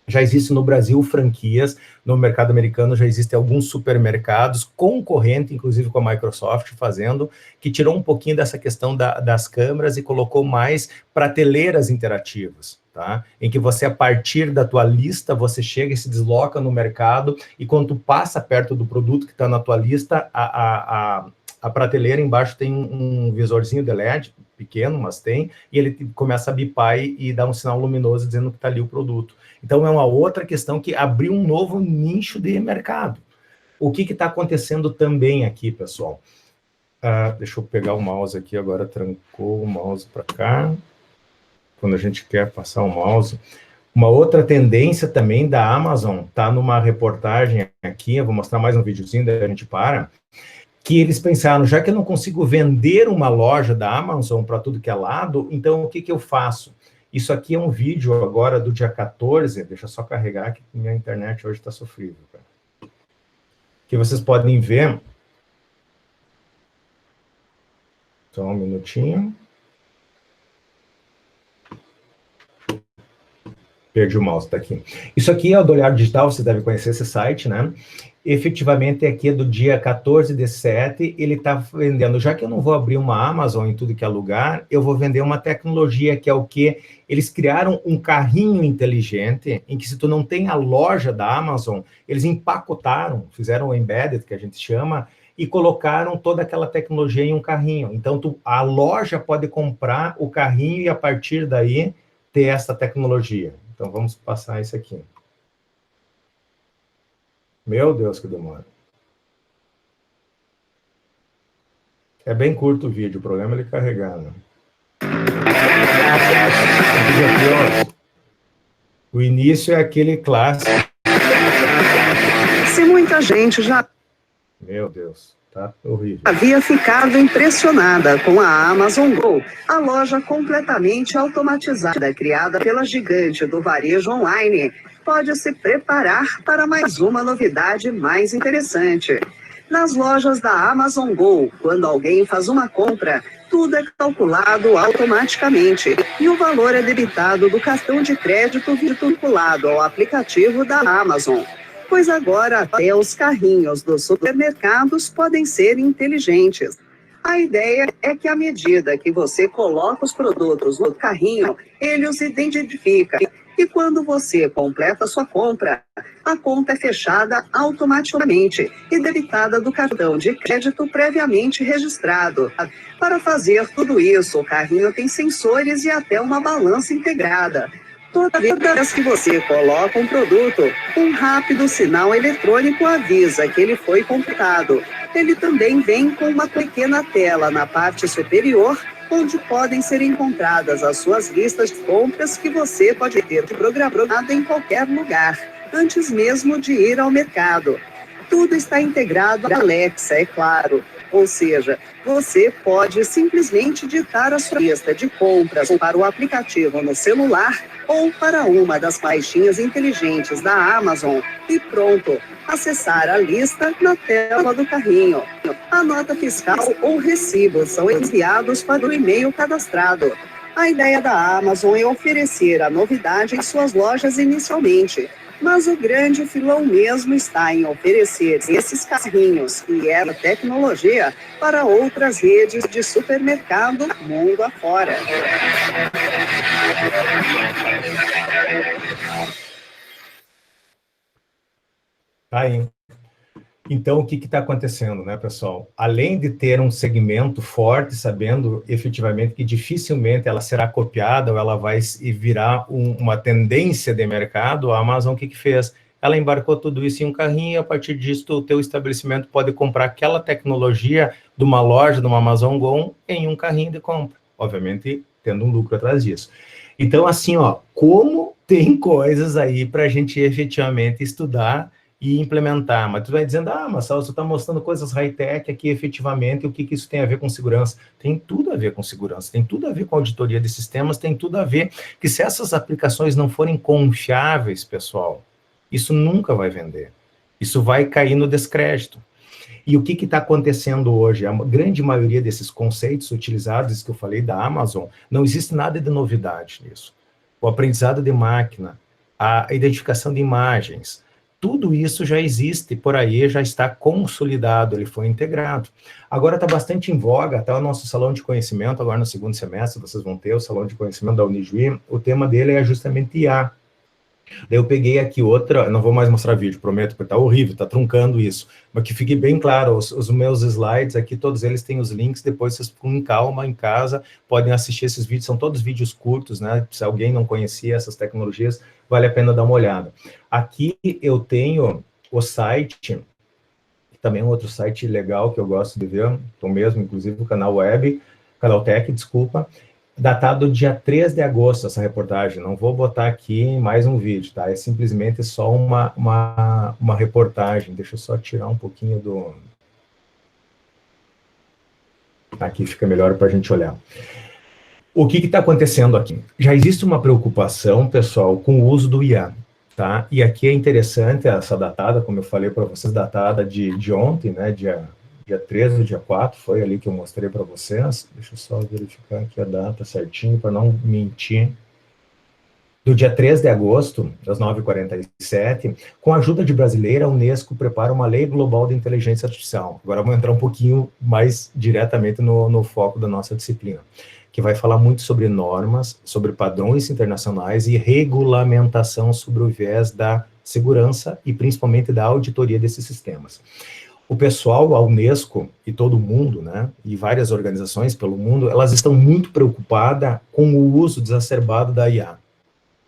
Já existe no Brasil franquias, no mercado americano já existem alguns supermercados, concorrente, inclusive com a Microsoft, fazendo, que tirou um pouquinho dessa questão das câmeras e colocou mais prateleiras interativas, tá? Em que você, a partir da tua lista, você chega e se desloca no mercado, e quando tu passa perto do produto que está na tua lista, a prateleira embaixo tem um visorzinho de LED, pequeno, mas tem, e ele começa a bipar e dá um sinal luminoso dizendo que está ali o produto. Então, é uma outra questão que abriu um novo nicho de mercado. O que está acontecendo também aqui, pessoal? Deixa eu pegar o mouse aqui, agora trancou o mouse para cá. Quando a gente quer passar o mouse. Uma outra tendência também da Amazon, está numa reportagem aqui, eu vou mostrar mais um videozinho, daí a gente para, que eles pensaram, já que eu não consigo vender uma loja da Amazon para tudo que é lado, então o que eu faço? Isso aqui é um vídeo agora do dia 14, deixa eu só carregar, que minha internet hoje está sofrível, cara. Que vocês podem ver. Só um minutinho. Perdi o mouse, tá aqui. Isso aqui é o do Olhar Digital, você deve conhecer esse site, né? Efetivamente, aqui é do dia 14/7, ele está vendendo, já que eu não vou abrir uma Amazon em tudo que é lugar, eu vou vender uma tecnologia que é o quê? Eles criaram um carrinho inteligente, em que se tu não tem a loja da Amazon, eles empacotaram, fizeram o embedded, que a gente chama, e colocaram toda aquela tecnologia em um carrinho. Então, a loja pode comprar o carrinho e, a partir daí, ter essa tecnologia. Então, vamos passar isso aqui. Meu Deus, que demora. É bem curto o vídeo, o problema é ele carregar, né? O início é aquele clássico. Se muita gente já... Meu Deus, tá horrível. Havia ficado impressionada com a Amazon Go, a loja completamente automatizada, criada pela gigante do varejo online, pode se preparar para mais uma novidade mais interessante. Nas lojas da Amazon Go, quando alguém faz uma compra, tudo é calculado automaticamente e o valor é debitado do cartão de crédito vinculado ao aplicativo da Amazon. Pois agora até os carrinhos dos supermercados podem ser inteligentes. A ideia é que, à medida que você coloca os produtos no carrinho, ele os identifica E quando você completa sua compra, a conta é fechada automaticamente e debitada do cartão de crédito previamente registrado. Para fazer tudo isso, o carrinho tem sensores e até uma balança integrada. Toda vez que você coloca um produto, um rápido sinal eletrônico avisa que ele foi computado. Ele também vem com uma pequena tela na parte superior, onde podem ser encontradas as suas listas de compras que você pode ter programado em qualquer lugar, antes mesmo de ir ao mercado. Tudo está integrado à Alexa, é claro. Ou seja, você pode simplesmente digitar a sua lista de compras para o aplicativo no celular ou para uma das caixinhas inteligentes da Amazon e pronto, acessar a lista na tela do carrinho. A nota fiscal ou recibo são enviados para o e-mail cadastrado. A ideia da Amazon é oferecer a novidade em suas lojas inicialmente, mas o grande filão mesmo está em oferecer esses carrinhos e essa tecnologia para outras redes de supermercado mundo afora. Tá aí. Então, o que está acontecendo, né, pessoal? Além de ter um segmento forte, sabendo efetivamente que dificilmente ela será copiada ou ela vai virar uma tendência de mercado, a Amazon o que fez? Ela embarcou tudo isso em um carrinho e a partir disso o teu estabelecimento pode comprar aquela tecnologia de uma loja, de uma Amazon Go, em um carrinho de compra. Obviamente, tendo um lucro atrás disso. Então, assim, ó, como tem coisas aí para a gente efetivamente estudar e implementar, mas tu vai dizendo, Marcelo, você está mostrando coisas high-tech aqui, efetivamente, o que isso tem a ver com segurança? Tem tudo a ver com segurança, tem tudo a ver com auditoria de sistemas, tem tudo a ver que se essas aplicações não forem confiáveis, pessoal, isso nunca vai vender, isso vai cair no descrédito. E o que está acontecendo hoje? A grande maioria desses conceitos utilizados, que eu falei da Amazon, não existe nada de novidade nisso. O aprendizado de máquina, a identificação de imagens, tudo isso já existe por aí, já está consolidado, ele foi integrado. Agora está bastante em voga, até o nosso salão de conhecimento, agora no segundo semestre, vocês vão ter o salão de conhecimento da Unijuí, o tema dele é justamente IA. Daí eu peguei aqui outra, não vou mais mostrar vídeo, prometo, porque está horrível, está truncando isso, mas que fique bem claro, os meus slides aqui, todos eles têm os links, depois vocês com calma em casa, podem assistir esses vídeos, são todos vídeos curtos, né, se alguém não conhecia essas tecnologias, vale a pena dar uma olhada. Aqui eu tenho o site, também um outro site legal que eu gosto de ver, o mesmo, inclusive o canal web, Canaltech, desculpa, datado dia 3 de agosto, essa reportagem, não vou botar aqui mais um vídeo, tá? É simplesmente só uma reportagem, deixa eu só tirar um pouquinho do... Aqui fica melhor para a gente olhar. O que está acontecendo aqui? Já existe uma preocupação, pessoal, com o uso do IA, tá? E aqui é interessante essa datada, como eu falei para vocês, datada de ontem, né, dia 13 ou dia 4, foi ali que eu mostrei para vocês. Deixa eu só verificar aqui a data certinho, para não mentir. Do dia 3 de agosto, das 9h47, com a ajuda de brasileira, a Unesco prepara uma lei global de inteligência artificial. Agora vamos entrar um pouquinho mais diretamente no foco da nossa disciplina, que vai falar muito sobre normas, sobre padrões internacionais e regulamentação sobre o viés da segurança e principalmente da auditoria desses sistemas. O pessoal, a Unesco e todo mundo, né, e várias organizações pelo mundo, elas estão muito preocupadas com o uso exacerbado da IA.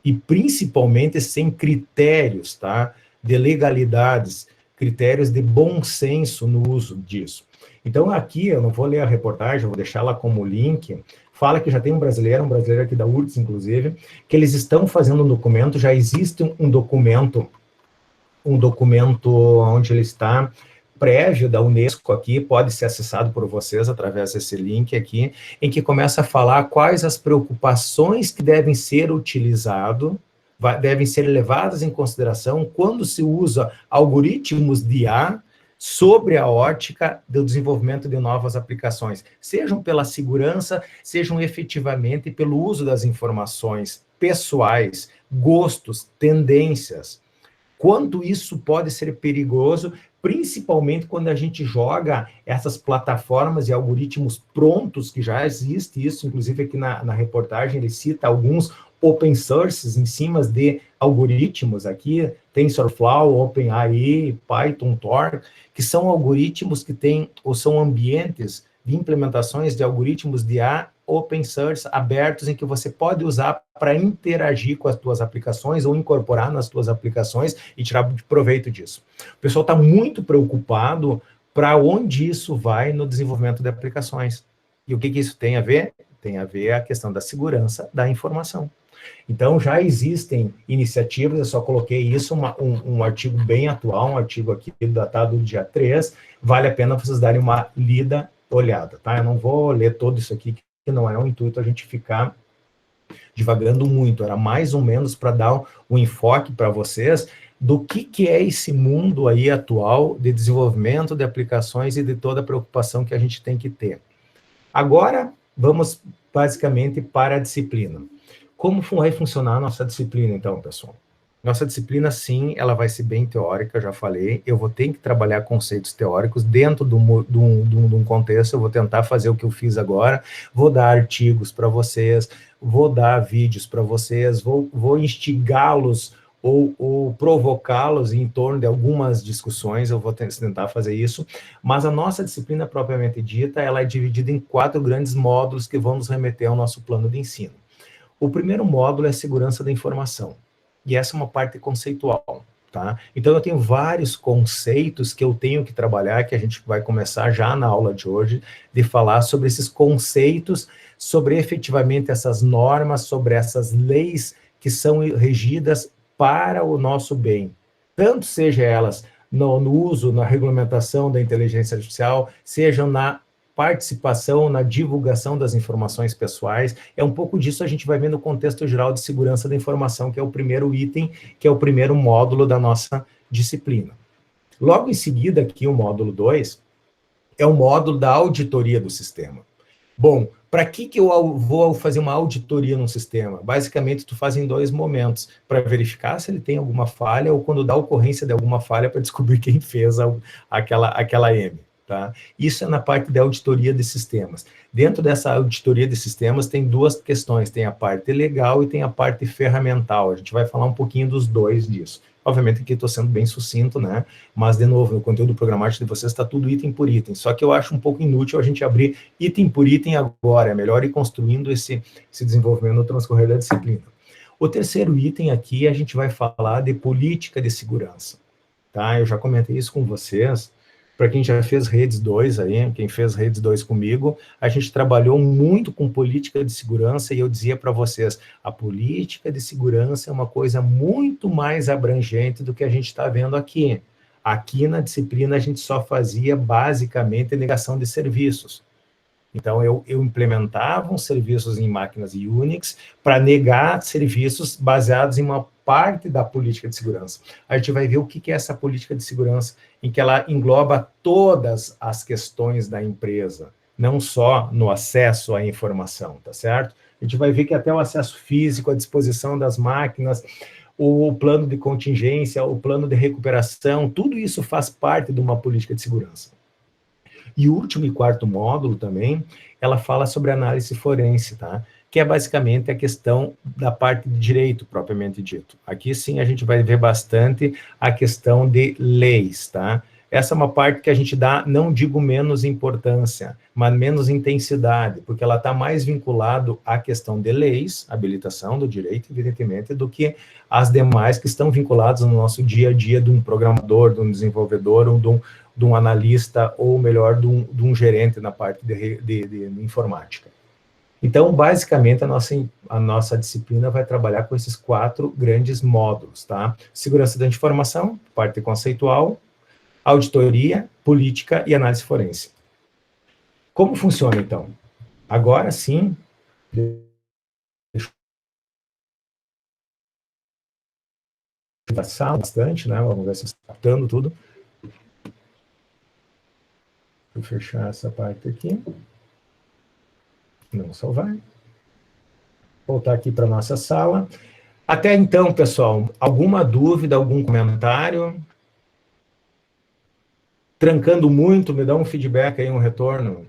E principalmente sem critérios, tá, de legalidades, critérios de bom senso no uso disso. Então aqui, eu não vou ler a reportagem, eu vou deixar lá como link, fala que já tem um brasileiro aqui da URGS, inclusive, que eles estão fazendo um documento, já existe um documento onde ele está prévio da Unesco aqui, pode ser acessado por vocês através desse link aqui, em que começa a falar quais as preocupações que devem ser devem ser levadas em consideração quando se usa algoritmos de IA sobre a ótica do desenvolvimento de novas aplicações, sejam pela segurança, sejam efetivamente pelo uso das informações pessoais, gostos, tendências. Quanto isso pode ser perigoso, principalmente quando a gente joga essas plataformas e algoritmos prontos, que já existe isso, inclusive aqui na reportagem ele cita alguns open sources em cima de algoritmos aqui, TensorFlow, OpenAI, Python, Tor, que são algoritmos que têm, ou são ambientes de implementações de algoritmos de IA open source, abertos, em que você pode usar para interagir com as tuas aplicações ou incorporar nas tuas aplicações e tirar proveito disso. O pessoal está muito preocupado para onde isso vai no desenvolvimento de aplicações. E o que isso tem a ver? Tem a ver a questão da segurança da informação. Então, já existem iniciativas, eu só coloquei isso, um artigo bem atual, um artigo aqui datado do dia 3, vale a pena vocês darem uma olhada, tá? Eu não vou ler todo isso aqui, que não é o intuito a gente ficar divagando muito, era mais ou menos para dar um enfoque para vocês do que é esse mundo aí atual de desenvolvimento de aplicações e de toda a preocupação que a gente tem que ter. Agora, vamos basicamente para a disciplina. Como vai funcionar a nossa disciplina, então, pessoal? Nossa disciplina, sim, ela vai ser bem teórica, já falei. Eu vou ter que trabalhar conceitos teóricos dentro de um contexto. Eu vou tentar fazer o que eu fiz agora. Vou dar artigos para vocês, vou dar vídeos para vocês, vou instigá-los ou provocá-los em torno de algumas discussões. Eu vou tentar fazer isso. Mas a nossa disciplina, propriamente dita, ela é dividida em 4 grandes módulos que vão nos remeter ao nosso plano de ensino. O primeiro módulo é segurança da informação. E essa é uma parte conceitual, tá? Então, eu tenho vários conceitos que eu tenho que trabalhar, que a gente vai começar já na aula de hoje, de falar sobre esses conceitos, sobre efetivamente essas normas, sobre essas leis que são regidas para o nosso bem. Tanto seja elas no uso, na regulamentação da inteligência artificial, sejam na participação, na divulgação das informações pessoais. É um pouco disso a gente vai ver no contexto geral de segurança da informação, que é o primeiro item, que é o primeiro módulo da nossa disciplina. Logo em seguida, aqui, o módulo 2, é o módulo da auditoria do sistema. Bom, para que eu vou fazer uma auditoria num sistema? Basicamente, tu faz em 2 momentos, para verificar se ele tem alguma falha, ou quando dá ocorrência de alguma falha, para descobrir quem fez aquela M. Tá? Isso é na parte da auditoria de sistemas. Dentro dessa auditoria de sistemas tem 2 questões, tem a parte legal e tem a parte ferramental. A gente vai falar um pouquinho dos 2 disso. Obviamente aqui estou sendo bem sucinto, né? Mas, de novo, no conteúdo programático de vocês está tudo item por item. Só que eu acho um pouco inútil a gente abrir item por item agora. É melhor ir construindo esse desenvolvimento no transcorrer da disciplina. O terceiro item aqui, a gente vai falar de política de segurança. Tá? Eu já comentei isso com vocês. Para quem já fez Redes 2 aí, quem fez Redes 2 comigo, a gente trabalhou muito com política de segurança e eu dizia para vocês, a política de segurança é uma coisa muito mais abrangente do que a gente está vendo aqui. Aqui na disciplina a gente só fazia basicamente negação de serviços. Então eu implementava uns serviços em máquinas Unix para negar serviços baseados em uma parte da política de segurança. A gente vai ver o que é essa política de segurança, em que ela engloba todas as questões da empresa, não só no acesso à informação, tá certo? A gente vai ver que até o acesso físico, a disposição das máquinas, o plano de contingência, o plano de recuperação, tudo isso faz parte de uma política de segurança. E o último e 4º módulo também, ela fala sobre análise forense, tá? Que é basicamente a questão da parte de direito, propriamente dito. Aqui, sim, a gente vai ver bastante a questão de leis, tá? Essa é uma parte que a gente dá, não digo menos importância, mas menos intensidade, porque ela está mais vinculado à questão de leis, habilitação do direito, evidentemente, do que as demais que estão vinculadas no nosso dia a dia de um programador, de um desenvolvedor, ou de um analista, ou melhor, de um gerente na parte de informática. Então, basicamente, a nossa disciplina vai trabalhar com esses 4 grandes módulos, tá? Segurança da informação, parte conceitual, auditoria, política e análise forense. Como funciona, então? Agora, sim, deixa eu passar bastante, né? Vamos ver se está captando tudo. Vou fechar essa parte aqui. Não salvar. Voltar aqui para a nossa sala. Até então, pessoal, alguma dúvida, algum comentário? Trancando muito, me dá um feedback aí, um retorno.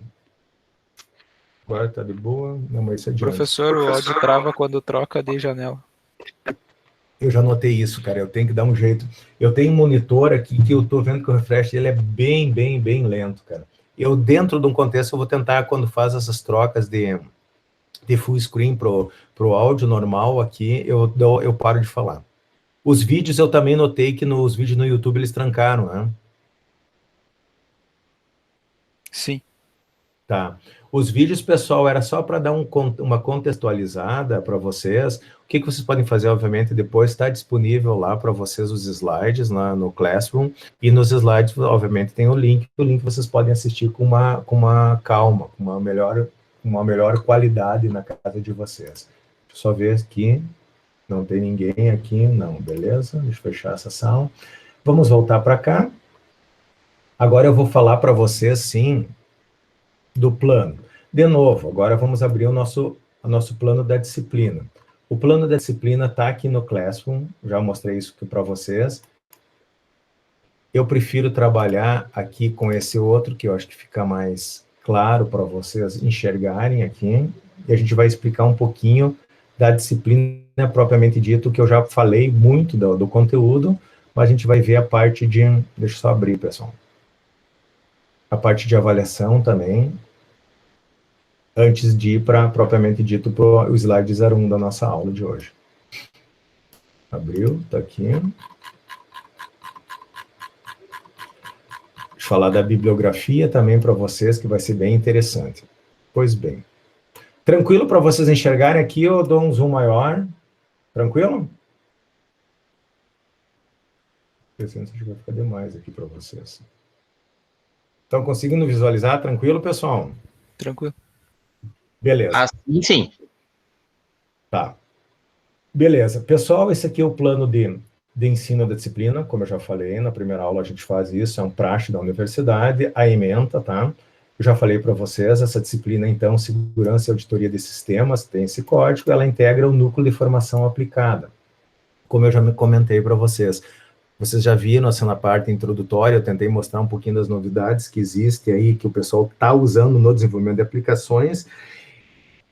Agora tá de boa. Não, mas isso é adiante. Professor, o áudio trava quando troca de janela. Eu já notei isso, cara. Eu tenho que dar um jeito. Eu tenho um monitor aqui que eu tô vendo que o refresh dele é bem lento, cara. Eu, dentro de um contexto, eu vou tentar, quando faz essas trocas de full screen pro áudio normal aqui, eu paro de falar. Os vídeos, eu também notei que nos vídeos no YouTube eles trancaram, né? Sim. Tá. Os vídeos, pessoal, era só para dar uma contextualizada para vocês. O que vocês podem fazer, obviamente, depois está disponível lá para vocês os slides lá no Classroom, e nos slides, obviamente, tem o link vocês podem assistir com uma calma, com uma melhor qualidade na casa de vocês. Deixa eu só ver aqui, não tem ninguém aqui, não, beleza? Deixa eu fechar essa sala. Vamos voltar para cá. Agora eu vou falar para vocês, sim, do plano. De novo, agora vamos abrir o nosso plano da disciplina. O plano da disciplina está aqui no Classroom, já mostrei isso aqui para vocês. Eu prefiro trabalhar aqui com esse outro, que eu acho que fica mais claro para vocês enxergarem aqui, e a gente vai explicar um pouquinho da disciplina propriamente dito, que eu já falei muito do conteúdo, mas a gente vai ver a parte de... Deixa eu só abrir, pessoal. A parte de avaliação também, antes de ir para, propriamente dito, para o slide 01 da nossa aula de hoje. Abriu, está aqui. Deixa eu falar da bibliografia também para vocês, que vai ser bem interessante. Pois bem. Tranquilo para vocês enxergarem aqui, eu dou um zoom maior. Tranquilo? Acho que vai ficar demais aqui para vocês. Estão conseguindo visualizar? Tranquilo, pessoal? Tranquilo. Beleza. Assim, sim. Tá. Beleza. Pessoal, esse aqui é o plano de ensino da disciplina, como eu já falei, na primeira aula a gente faz isso, é um praxe da universidade, a ementa, tá? Eu já falei para vocês, essa disciplina, então, Segurança e Auditoria de Sistemas, tem esse código, ela integra o núcleo de formação aplicada. Como eu já comentei para vocês. Vocês já viram, assim, na parte introdutória, eu tentei mostrar um pouquinho das novidades que existem aí, que o pessoal está usando no desenvolvimento de aplicações,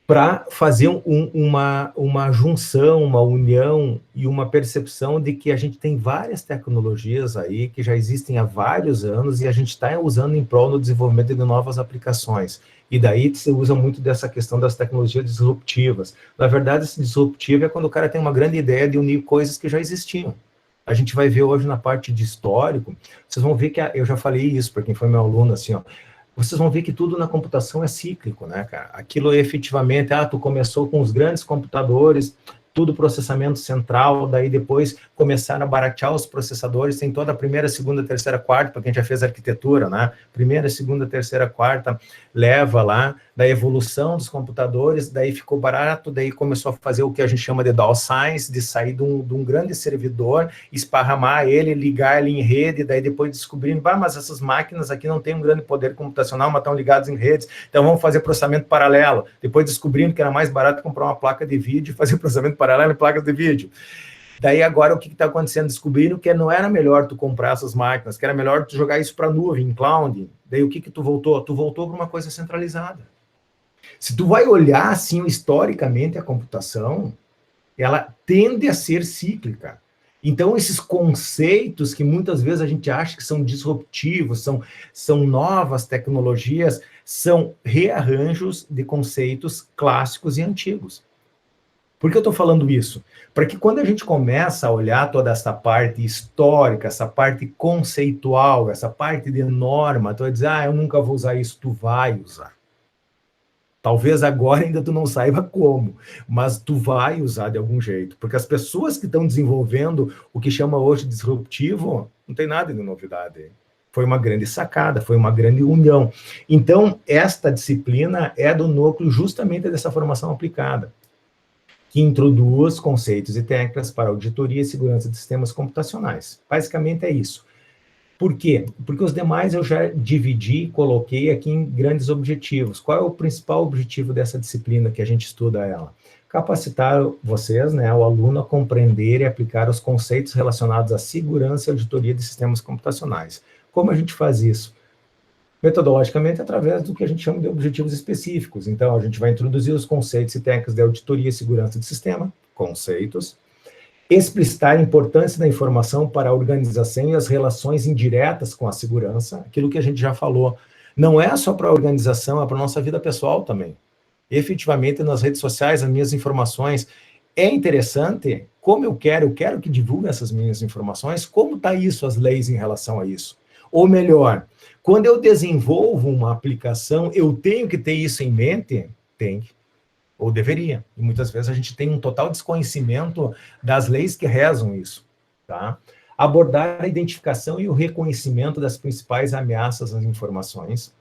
para fazer uma junção, uma união e uma percepção de que a gente tem várias tecnologias aí que já existem há vários anos e a gente está usando em prol do desenvolvimento de novas aplicações. E daí se usa muito dessa questão das tecnologias disruptivas. Na verdade, esse disruptivo é quando o cara tem uma grande ideia de unir coisas que já existiam. A gente vai ver hoje na parte de histórico, vocês vão ver que, eu já falei isso para quem foi meu aluno, assim, ó, vocês vão ver que tudo na computação é cíclico, né, cara? Aquilo efetivamente, tu começou com os grandes computadores, tudo processamento central, daí depois começaram a baratear os processadores, tem toda a primeira, segunda, terceira, quarta, para quem já fez arquitetura, né? Primeira, segunda, terceira, quarta, leva lá, da evolução dos computadores, daí ficou barato, daí começou a fazer o que a gente chama de dual science, de sair de um grande servidor, esparramar ele, ligar ele em rede, daí depois descobrindo, mas essas máquinas aqui não têm um grande poder computacional, mas estão ligadas em redes, então vamos fazer processamento paralelo, depois descobrindo que era mais barato comprar uma placa de vídeo e fazer processamento paralelo em placas de vídeo. Daí agora o que está acontecendo? Descobriram que não era melhor tu comprar essas máquinas, que era melhor tu jogar isso para nuvem, em cloud. Daí o que tu voltou? Tu voltou para uma coisa centralizada. Se tu vai olhar, assim, historicamente, a computação, ela tende a ser cíclica. Então, esses conceitos que muitas vezes a gente acha que são disruptivos, são novas tecnologias, são rearranjos de conceitos clássicos e antigos. Por que eu estou falando isso? Para que quando a gente começa a olhar toda essa parte histórica, essa parte conceitual, essa parte de norma, tu vai dizer, eu nunca vou usar isso, tu vai usar. Talvez agora ainda tu não saiba como, mas tu vai usar de algum jeito, porque as pessoas que estão desenvolvendo o que chama hoje de disruptivo, não tem nada de novidade. Foi uma grande sacada, foi uma grande união. Então, esta disciplina é do núcleo justamente dessa formação aplicada, que introduz conceitos e técnicas para auditoria e segurança de sistemas computacionais. Basicamente é isso. Por quê? Porque os demais eu já dividi e coloquei aqui em grandes objetivos. Qual é o principal objetivo dessa disciplina que a gente estuda ela? Capacitar vocês, né, o aluno, a compreender e aplicar os conceitos relacionados à segurança e auditoria de sistemas computacionais. Como a gente faz isso? Metodologicamente, através do que a gente chama de objetivos específicos. Então, a gente vai introduzir os conceitos e técnicas de auditoria e segurança do sistema, conceitos, explicitar a importância da informação para a organização e as relações indiretas com a segurança, aquilo que a gente já falou. Não é só para a organização, é para a nossa vida pessoal também. Efetivamente, nas redes sociais, as minhas informações, é interessante, como eu quero que divulguem essas minhas informações, como está isso, as leis em relação a isso? Ou melhor, quando eu desenvolvo uma aplicação, eu tenho que ter isso em mente? Tem, ou deveria. E muitas vezes a gente tem um total desconhecimento das leis que rezam isso, tá? Abordar a identificação e o reconhecimento das principais ameaças às informações.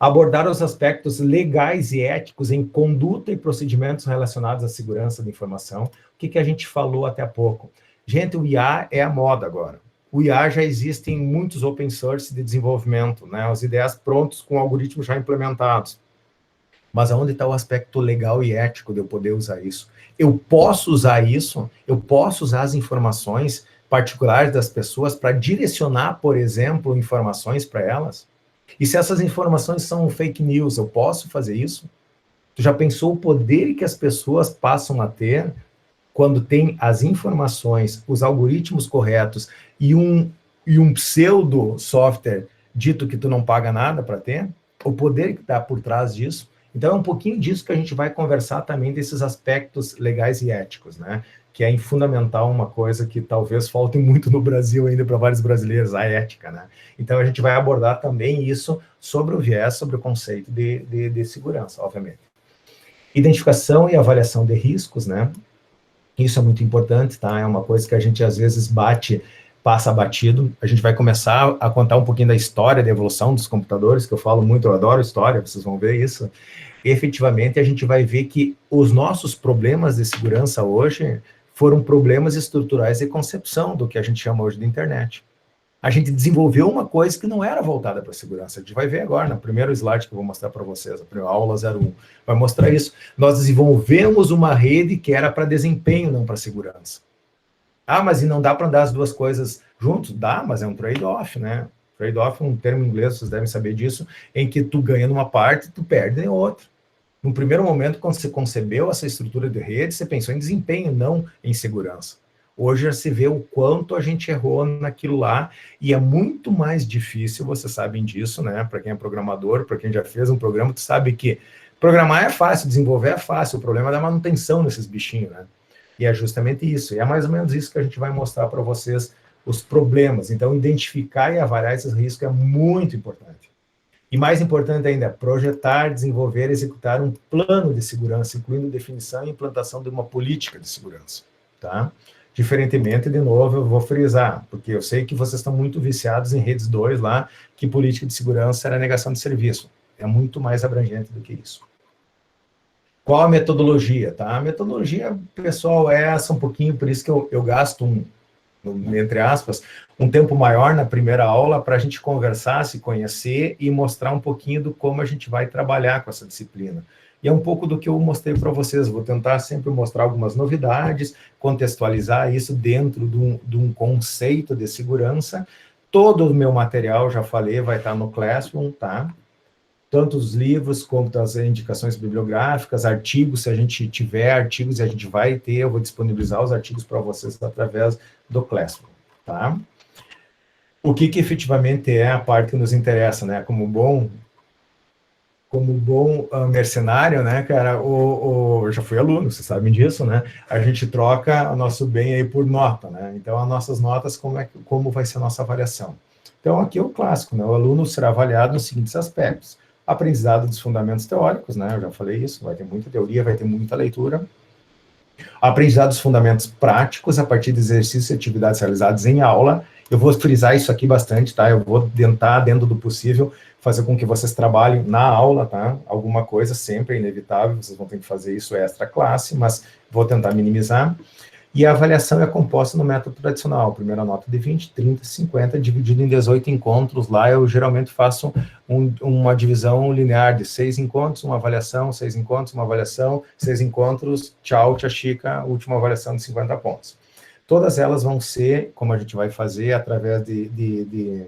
Abordar os aspectos legais e éticos em conduta e procedimentos relacionados à segurança da informação. O que a gente falou até há pouco? Gente, o IA é a moda agora. O IA já existe em muitos open source de desenvolvimento, né? As ideias prontas com algoritmos já implementados. Mas aonde está o aspecto legal e ético de eu poder usar isso? Eu posso usar isso, eu posso usar as informações particulares das pessoas para direcionar, por exemplo, informações para elas? E se essas informações são fake news, eu posso fazer isso? Tu já pensou o poder que as pessoas passam a ter quando tem as informações, os algoritmos corretos e um pseudo software dito que tu não paga nada para ter? O poder que está por trás disso? Então, é um pouquinho disso que a gente vai conversar também, desses aspectos legais e éticos, né? Que é fundamental, uma coisa que talvez falte muito no Brasil ainda para vários brasileiros, a ética, né? Então, a gente vai abordar também isso sobre o viés, sobre o conceito de segurança, obviamente. Identificação e avaliação de riscos, né? Isso é muito importante, tá? É uma coisa que a gente, às vezes, passa batido. A gente vai começar a contar um pouquinho da história, da evolução dos computadores, que eu falo muito, eu adoro história, vocês vão ver isso. E, efetivamente, a gente vai ver que os nossos problemas de segurança hoje foram problemas estruturais de concepção do que a gente chama hoje de internet. A gente desenvolveu uma coisa que não era voltada para a segurança. A gente vai ver agora, no primeiro slide que eu vou mostrar para vocês, a aula 01, vai mostrar isso. Nós desenvolvemos uma rede que era para desempenho, não para segurança. Ah, mas e não dá para andar as duas coisas juntos? Dá, mas é um trade-off, né? Trade-off é um termo em inglês, vocês devem saber disso, em que tu ganha numa parte e tu perde em outra. No primeiro momento, quando você concebeu essa estrutura de rede, você pensou em desempenho, não em segurança. Hoje já se vê o quanto a gente errou naquilo lá, e é muito mais difícil, vocês sabem disso, né? Para quem é programador, para quem já fez um programa, tu sabe que programar é fácil, desenvolver é fácil, o problema é da manutenção desses bichinhos, né? E é justamente isso, e é mais ou menos isso que a gente vai mostrar para vocês, os problemas. Então, identificar e avaliar esses riscos é muito importante. E mais importante ainda, projetar, desenvolver e executar um plano de segurança, incluindo definição e implantação de uma política de segurança, tá? Diferentemente, de novo, eu vou frisar, porque eu sei que vocês estão muito viciados em redes 2 lá, que política de segurança era negação de serviço. É muito mais abrangente do que isso. Qual a metodologia, tá? A metodologia, pessoal, é essa um pouquinho, por isso que eu gasto entre aspas, um tempo maior na primeira aula para a gente conversar, se conhecer e mostrar um pouquinho do como a gente vai trabalhar com essa disciplina. E é um pouco do que eu mostrei para vocês. Vou tentar sempre mostrar algumas novidades, contextualizar isso dentro de um conceito de segurança. Todo o meu material, já falei, vai estar no Classroom, tá? Tanto os livros, quanto as indicações bibliográficas, artigos, se a gente tiver artigos, e a gente vai ter, eu vou disponibilizar os artigos para vocês através do Classroom, tá? O que efetivamente é a parte que nos interessa, né? Como bom mercenário, né, cara, eu já fui aluno, vocês sabem disso, né? A gente troca o nosso bem aí por nota, né? Então, as nossas notas, como vai ser a nossa avaliação? Então, aqui é o clássico, né? O aluno será avaliado nos seguintes aspectos. Aprendizado dos fundamentos teóricos, né? Eu já falei isso, vai ter muita teoria, vai ter muita leitura. Aprendizado dos fundamentos práticos a partir de exercícios e atividades realizadas em aula. Eu vou frisar isso aqui bastante, tá? Eu vou tentar, dentro do possível, fazer com que vocês trabalhem na aula, tá? Alguma coisa sempre é inevitável, vocês vão ter que fazer isso extra classe, mas vou tentar minimizar. E a avaliação é composta no método tradicional, primeira nota de 20, 30, 50, dividido em 18 encontros. Lá eu geralmente faço uma divisão linear de 6 encontros, uma avaliação, 6 encontros, uma avaliação, 6 encontros, tchau, tia Chica, última avaliação de 50 pontos. Todas elas vão ser, como a gente vai fazer, através de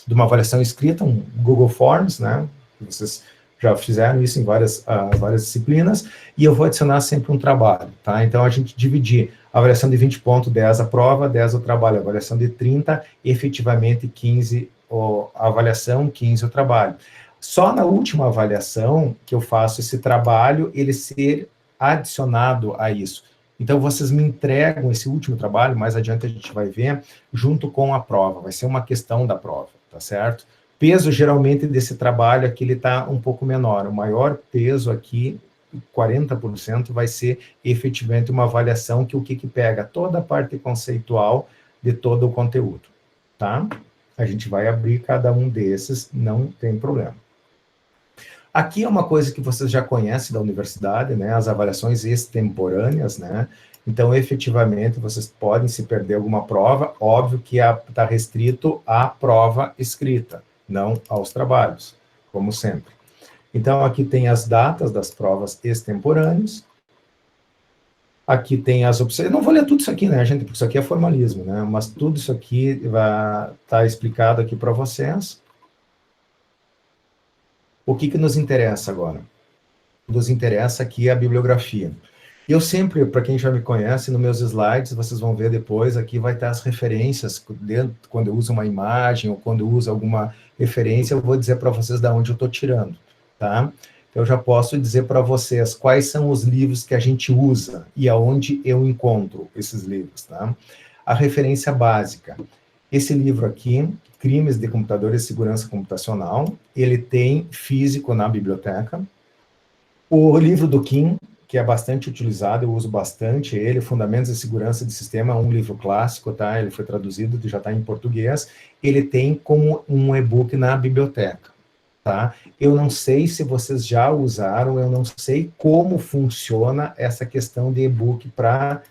de uma avaliação escrita, um Google Forms, né? Vocês já fizeram isso em várias disciplinas, e eu vou adicionar sempre um trabalho, tá? Então, a gente dividir a avaliação de 20 pontos, 10 a prova, 10 o trabalho, a avaliação de 30, efetivamente 15 a avaliação, 15 o trabalho. Só na última avaliação que eu faço esse trabalho, ele ser adicionado a isso. Então, vocês me entregam esse último trabalho, mais adiante a gente vai ver, junto com a prova, vai ser uma questão da prova, tá certo? Peso, geralmente, desse trabalho aqui, ele está um pouco menor. O maior peso aqui, 40%, vai ser efetivamente uma avaliação que o que pega? Toda a parte conceitual de todo o conteúdo, tá? A gente vai abrir cada um desses, não tem problema. Aqui é uma coisa que vocês já conhecem da universidade, né? As avaliações extemporâneas, né? Então, efetivamente, vocês podem se perder alguma prova, óbvio que está restrito à prova escrita, não aos trabalhos, como sempre. Então, aqui tem as datas das provas extemporâneas. Aqui tem as opções. Eu não vou ler tudo isso aqui, né, gente? Porque isso aqui é formalismo, né? Mas tudo isso aqui vai estar explicado aqui para vocês. O que nos interessa agora? Nos interessa aqui a bibliografia. Eu sempre, para quem já me conhece, nos meus slides, vocês vão ver depois, aqui vai estar as referências, quando eu uso uma imagem ou quando eu uso alguma referência, eu vou dizer para vocês de onde eu estou tirando, tá? Eu já posso dizer para vocês quais são os livros que a gente usa e aonde eu encontro esses livros, tá? A referência básica. Esse livro aqui, Crimes de Computador e Segurança Computacional, ele tem físico na biblioteca. O livro do Kim, que é bastante utilizado, eu uso bastante ele, Fundamentos de Segurança de Sistema, um livro clássico, tá? Ele foi traduzido, já está em português. Ele tem como um e-book na biblioteca, tá? Eu não sei se vocês já usaram, eu não sei como funciona essa questão de e-book para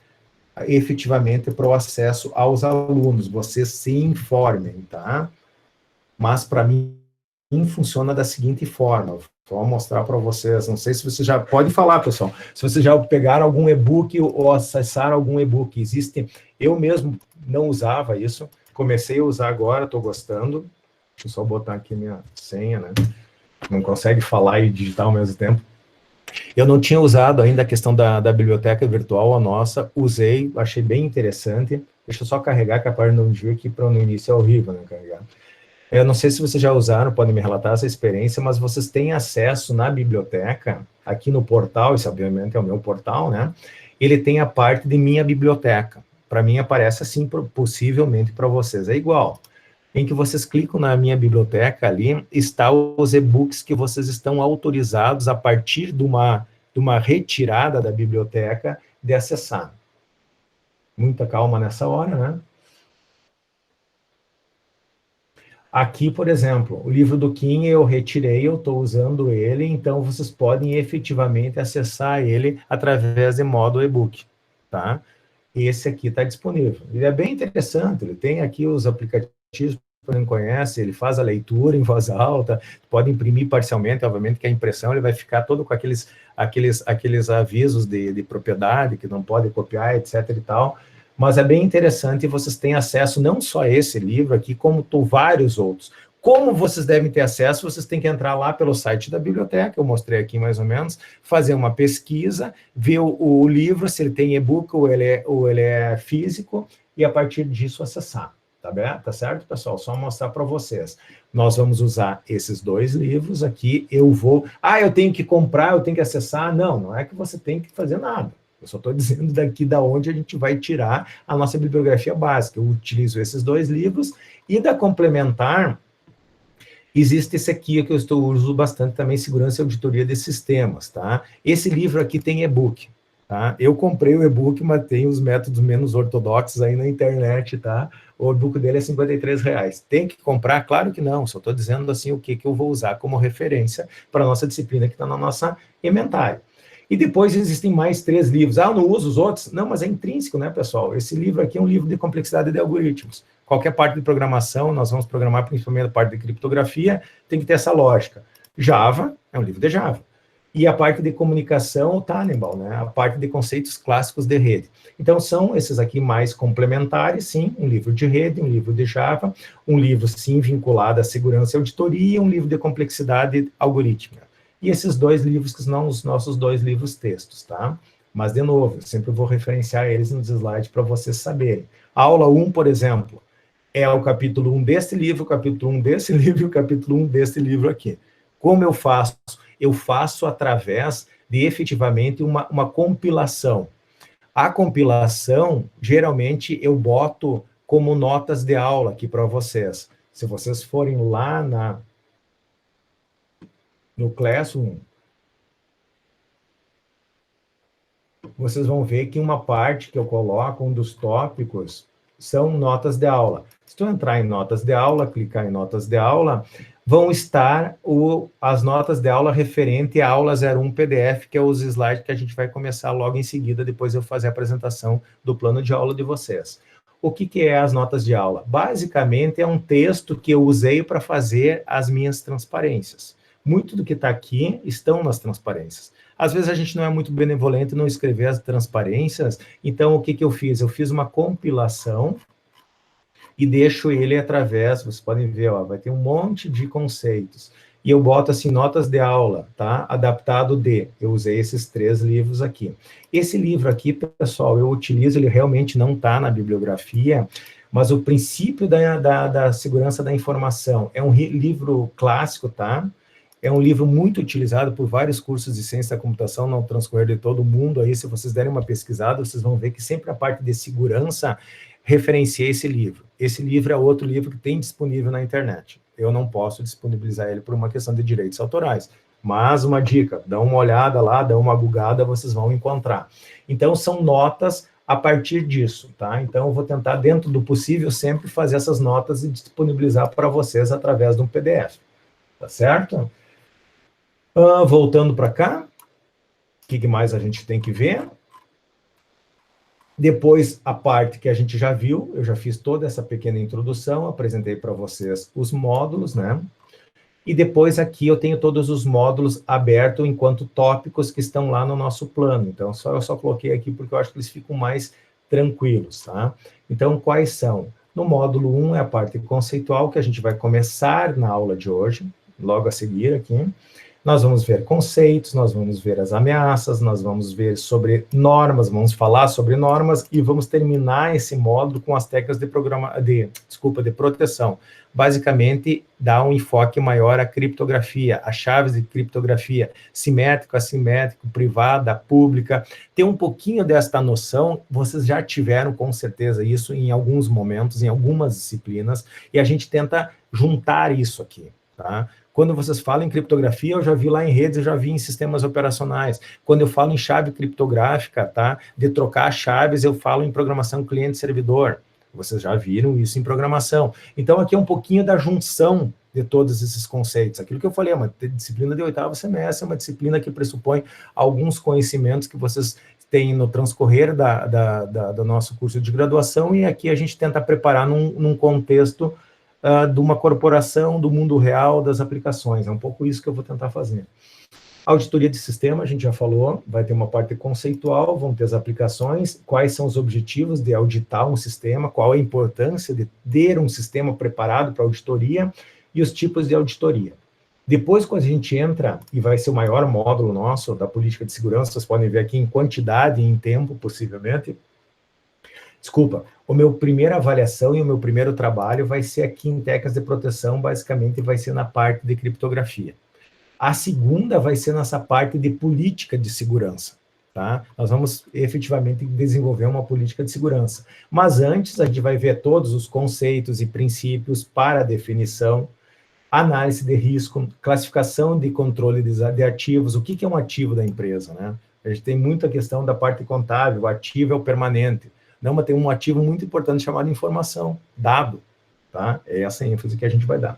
efetivamente para o acesso aos alunos. Vocês se informem, tá? Mas para mim funciona da seguinte forma. Vou mostrar para vocês. Não sei se você já pode falar, pessoal. Se vocês já pegaram algum e-book ou acessaram algum e-book, existe. Eu mesmo não usava isso. Comecei a usar agora. Estou gostando. Deixa eu só botar aqui minha senha, né? Não consegue falar e digitar ao mesmo tempo. Eu não tinha usado ainda a questão da biblioteca virtual, a nossa, usei, achei bem interessante. Deixa eu só carregar, que a página não viu aqui para no início é horrível, né, carregar. Eu não sei se vocês já usaram, podem me relatar essa experiência, mas vocês têm acesso na biblioteca, aqui no portal, isso obviamente é o meu portal, né? Ele tem a parte de minha biblioteca. Para mim aparece assim, possivelmente para vocês, é igual. Em que vocês clicam na minha biblioteca ali, está os e-books que vocês estão autorizados a partir de uma retirada da biblioteca de acessar. Muita calma nessa hora, né? Aqui, por exemplo, o livro do Kim eu retirei, eu estou usando ele, então vocês podem efetivamente acessar ele através de modo e-book, tá? Esse aqui está disponível. Ele é bem interessante, ele tem aqui os aplicativos, para quem conhece, ele faz a leitura em voz alta, pode imprimir parcialmente, obviamente que a impressão ele vai ficar todo com aqueles avisos de propriedade, que não pode copiar, etc e tal, mas é bem interessante e vocês têm acesso não só a esse livro aqui, como vários outros. Como vocês devem ter acesso, vocês têm que entrar lá pelo site da biblioteca, eu mostrei aqui mais ou menos, fazer uma pesquisa, ver o livro, se ele tem e-book ou ele é físico, e a partir disso acessar. Tá certo, pessoal? Só mostrar para vocês. Nós vamos usar esses dois livros aqui. Eu tenho que comprar, eu tenho que acessar. Não é que você tem que fazer nada. Eu só estou dizendo daqui da onde a gente vai tirar a nossa bibliografia básica. Eu utilizo esses dois livros. E da complementar, existe esse aqui que eu uso bastante também, Segurança e Auditoria de Sistemas, tá? Esse livro aqui tem e-book. Tá? Eu comprei o e-book, mas tem os métodos menos ortodoxos aí na internet, tá? O e-book dele é R$53. Tem que comprar? Claro que não, só estou dizendo assim o que eu vou usar como referência para a nossa disciplina que está na nossa inventário. E depois existem mais 3 livros. Eu não uso os outros? Não, mas é intrínseco, né, pessoal? Esse livro aqui é um livro de complexidade de algoritmos. Qualquer parte de programação, nós vamos programar principalmente a parte de criptografia, tem que ter essa lógica. Java é um livro de Java. e a parte de comunicação, o Tannenbaum, né? A parte de conceitos clássicos de rede. Então, são esses aqui mais complementares, sim, um livro de rede, um livro de Java, um livro, sim, vinculado à segurança e auditoria, e um livro de complexidade algorítmica. E esses 2 livros que são os nossos 2 livros textos, tá? Mas, de novo, eu sempre vou referenciar eles nos slides para vocês saberem. A aula 1, por exemplo, é o capítulo 1 deste livro, o capítulo 1 desse livro e o capítulo 1 deste livro aqui. Como eu faço? Eu faço através de, efetivamente, uma compilação. A compilação, geralmente, eu boto como notas de aula aqui para vocês. Se vocês forem lá no Classroom, vocês vão ver que uma parte que eu coloco, um dos tópicos, são notas de aula. Se tu entrar em notas de aula, clicar em notas de aula, vão estar as notas de aula referente à aula 01 PDF, que é os slides que a gente vai começar logo em seguida, depois eu fazer a apresentação do plano de aula de vocês. O que é as notas de aula? Basicamente, é um texto que eu usei para fazer as minhas transparências. Muito do que está aqui estão nas transparências. Às vezes a gente não é muito benevolente não escrever as transparências, então o que eu fiz? Eu fiz uma compilação e deixo ele através, vocês podem ver, ó, vai ter um monte de conceitos. E eu boto assim, notas de aula, tá? Adaptado de, eu usei esses 3 livros aqui. Esse livro aqui, pessoal, eu utilizo, ele realmente não está na bibliografia, mas o princípio da segurança da informação é um livro clássico, tá? É um livro muito utilizado por vários cursos de ciência da computação no transcorrer de todo o mundo. Aí, se vocês derem uma pesquisada, vocês vão ver que sempre a parte de segurança referencia esse livro. Esse livro é outro livro que tem disponível na internet. Eu não posso disponibilizar ele por uma questão de direitos autorais. Mas uma dica, dá uma olhada lá, dá uma bugada, vocês vão encontrar. Então, são notas a partir disso, tá? Então, eu vou tentar, dentro do possível, sempre fazer essas notas e disponibilizar para vocês através de um PDF. Tá certo? Voltando para cá, o que mais a gente tem que ver? Depois, a parte que a gente já viu, eu já fiz toda essa pequena introdução, apresentei para vocês os módulos, né? E depois aqui eu tenho todos os módulos abertos enquanto tópicos que estão lá no nosso plano. Então, eu só coloquei aqui porque eu acho que eles ficam mais tranquilos, tá? Então, quais são? No módulo 1 é a parte conceitual, que a gente vai começar na aula de hoje, logo a seguir aqui. Nós vamos ver conceitos, nós vamos ver as ameaças, nós vamos ver sobre normas, vamos falar sobre normas e vamos terminar esse módulo com as técnicas de proteção. Basicamente, dá um enfoque maior à criptografia, às chaves de criptografia, simétrico, assimétrico, privada, pública. Ter um pouquinho desta noção, vocês já tiveram com certeza isso em alguns momentos, em algumas disciplinas, e a gente tenta juntar isso aqui, tá? Quando vocês falam em criptografia, eu já vi lá em redes, eu já vi em sistemas operacionais. Quando eu falo em chave criptográfica, tá? De trocar chaves, eu falo em programação cliente-servidor. Vocês já viram isso em programação. Então, aqui é um pouquinho da junção de todos esses conceitos. Aquilo que eu falei, é uma disciplina de 8º semestre, é uma disciplina que pressupõe alguns conhecimentos que vocês têm no transcorrer do nosso curso de graduação, e aqui a gente tenta preparar num contexto de uma corporação, do mundo real, das aplicações. É um pouco isso que eu vou tentar fazer. Auditoria de sistema, a gente já falou, vai ter uma parte conceitual, vão ter as aplicações, quais são os objetivos de auditar um sistema, qual a importância de ter um sistema preparado para auditoria e os tipos de auditoria. Depois, quando a gente entra, e vai ser o maior módulo nosso da política de segurança, vocês podem ver aqui em quantidade e em tempo, possivelmente. Desculpa, a minha primeira avaliação e o meu primeiro trabalho vai ser aqui em técnicas de proteção, basicamente vai ser na parte de criptografia. A segunda vai ser nessa parte de política de segurança, tá? Nós vamos efetivamente desenvolver uma política de segurança. Mas antes, a gente vai ver todos os conceitos e princípios para a definição, análise de risco, classificação de controle de ativos, o que é um ativo da empresa, né? A gente tem muita questão da parte contábil, o ativo é o permanente. Não, mas tem um ativo muito importante chamado informação, dado, tá? É essa ênfase que a gente vai dar.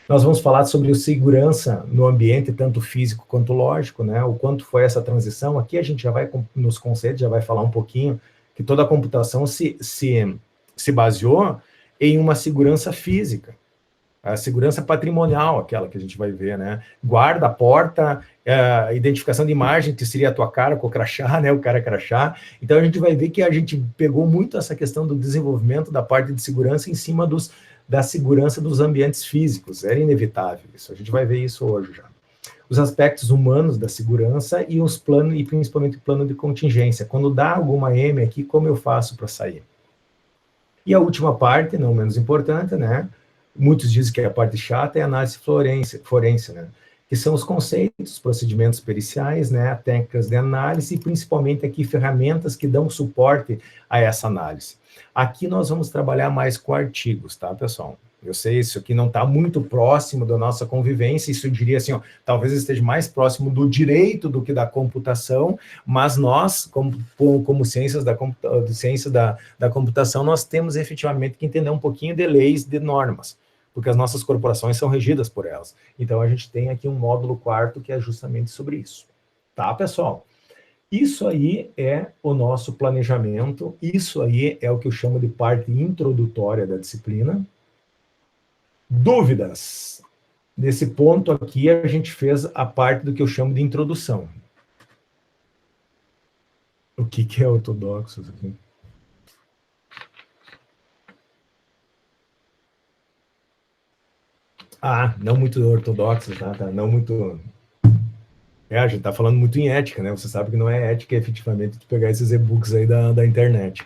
Nós vamos falar sobre segurança no ambiente, tanto físico quanto lógico, né? O quanto foi essa transição. Aqui a gente já vai, nos conceitos, já vai falar um pouquinho que toda a computação se baseou em uma segurança física. A segurança patrimonial, aquela que a gente vai ver, né? Guarda, porta, identificação de imagem, que seria a tua cara com o crachá, né? O cara crachá. Então, a gente vai ver que a gente pegou muito essa questão do desenvolvimento da parte de segurança em cima da segurança dos ambientes físicos. Era inevitável isso. A gente vai ver isso hoje já. Os aspectos humanos da segurança e os planos, e principalmente o plano de contingência. Quando dá alguma M aqui, como eu faço para sair? E a última parte, não menos importante, né? Muitos dizem que a parte chata é a análise forense, né? Que são os conceitos, procedimentos periciais, né? Técnicas de análise e principalmente aqui ferramentas que dão suporte a essa análise. Aqui nós vamos trabalhar mais com artigos, tá, pessoal? Eu sei, isso aqui não está muito próximo da nossa convivência, isso eu diria assim, ó, talvez esteja mais próximo do direito do que da computação, mas nós, como ciências da computação, nós temos efetivamente que entender um pouquinho de leis, de normas, porque as nossas corporações são regidas por elas. Então, a gente tem aqui um módulo 4 que é justamente sobre isso. Tá, pessoal? Isso aí é o nosso planejamento, isso aí é o que eu chamo de parte introdutória da disciplina. Dúvidas? Nesse ponto aqui, a gente fez a parte do que eu chamo de introdução. O que é ortodoxo aqui? Ah, não muito ortodoxo, tá? Não muito... a gente tá falando muito em ética, né? Você sabe que não é ética, efetivamente, de pegar esses e-books aí da internet.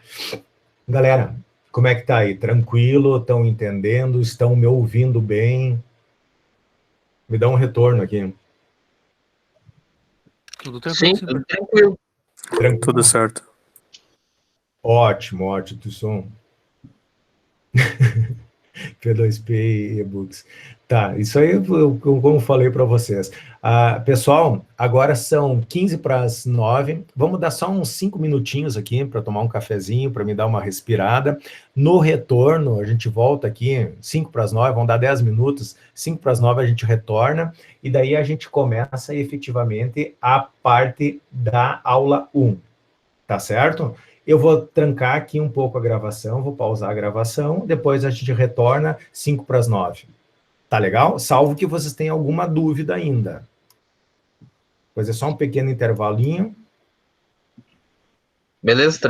Galera, como é que tá aí? Tranquilo? Estão entendendo? Estão me ouvindo bem? Me dá um retorno aqui. Tudo tranquilo. Sim, tudo tranquilo. Tranquilo? Tudo certo. Ótimo, Tusson. P2P e e-books. Tá, isso aí, como falei para vocês. Pessoal, agora são 15 para as 9. Vamos dar só uns 5 minutinhos aqui para tomar um cafezinho, para me dar uma respirada. No retorno, a gente volta aqui, 5 para as 9, vão dar 10 minutos. 5 para as 9 a gente retorna, e daí a gente começa efetivamente a parte da aula 1. Tá certo? Eu vou trancar aqui um pouco a gravação, vou pausar a gravação, depois a gente retorna 5 para as 9. Tá legal? Salvo que vocês tenham alguma dúvida ainda. Pois é só um pequeno intervalinho. Beleza,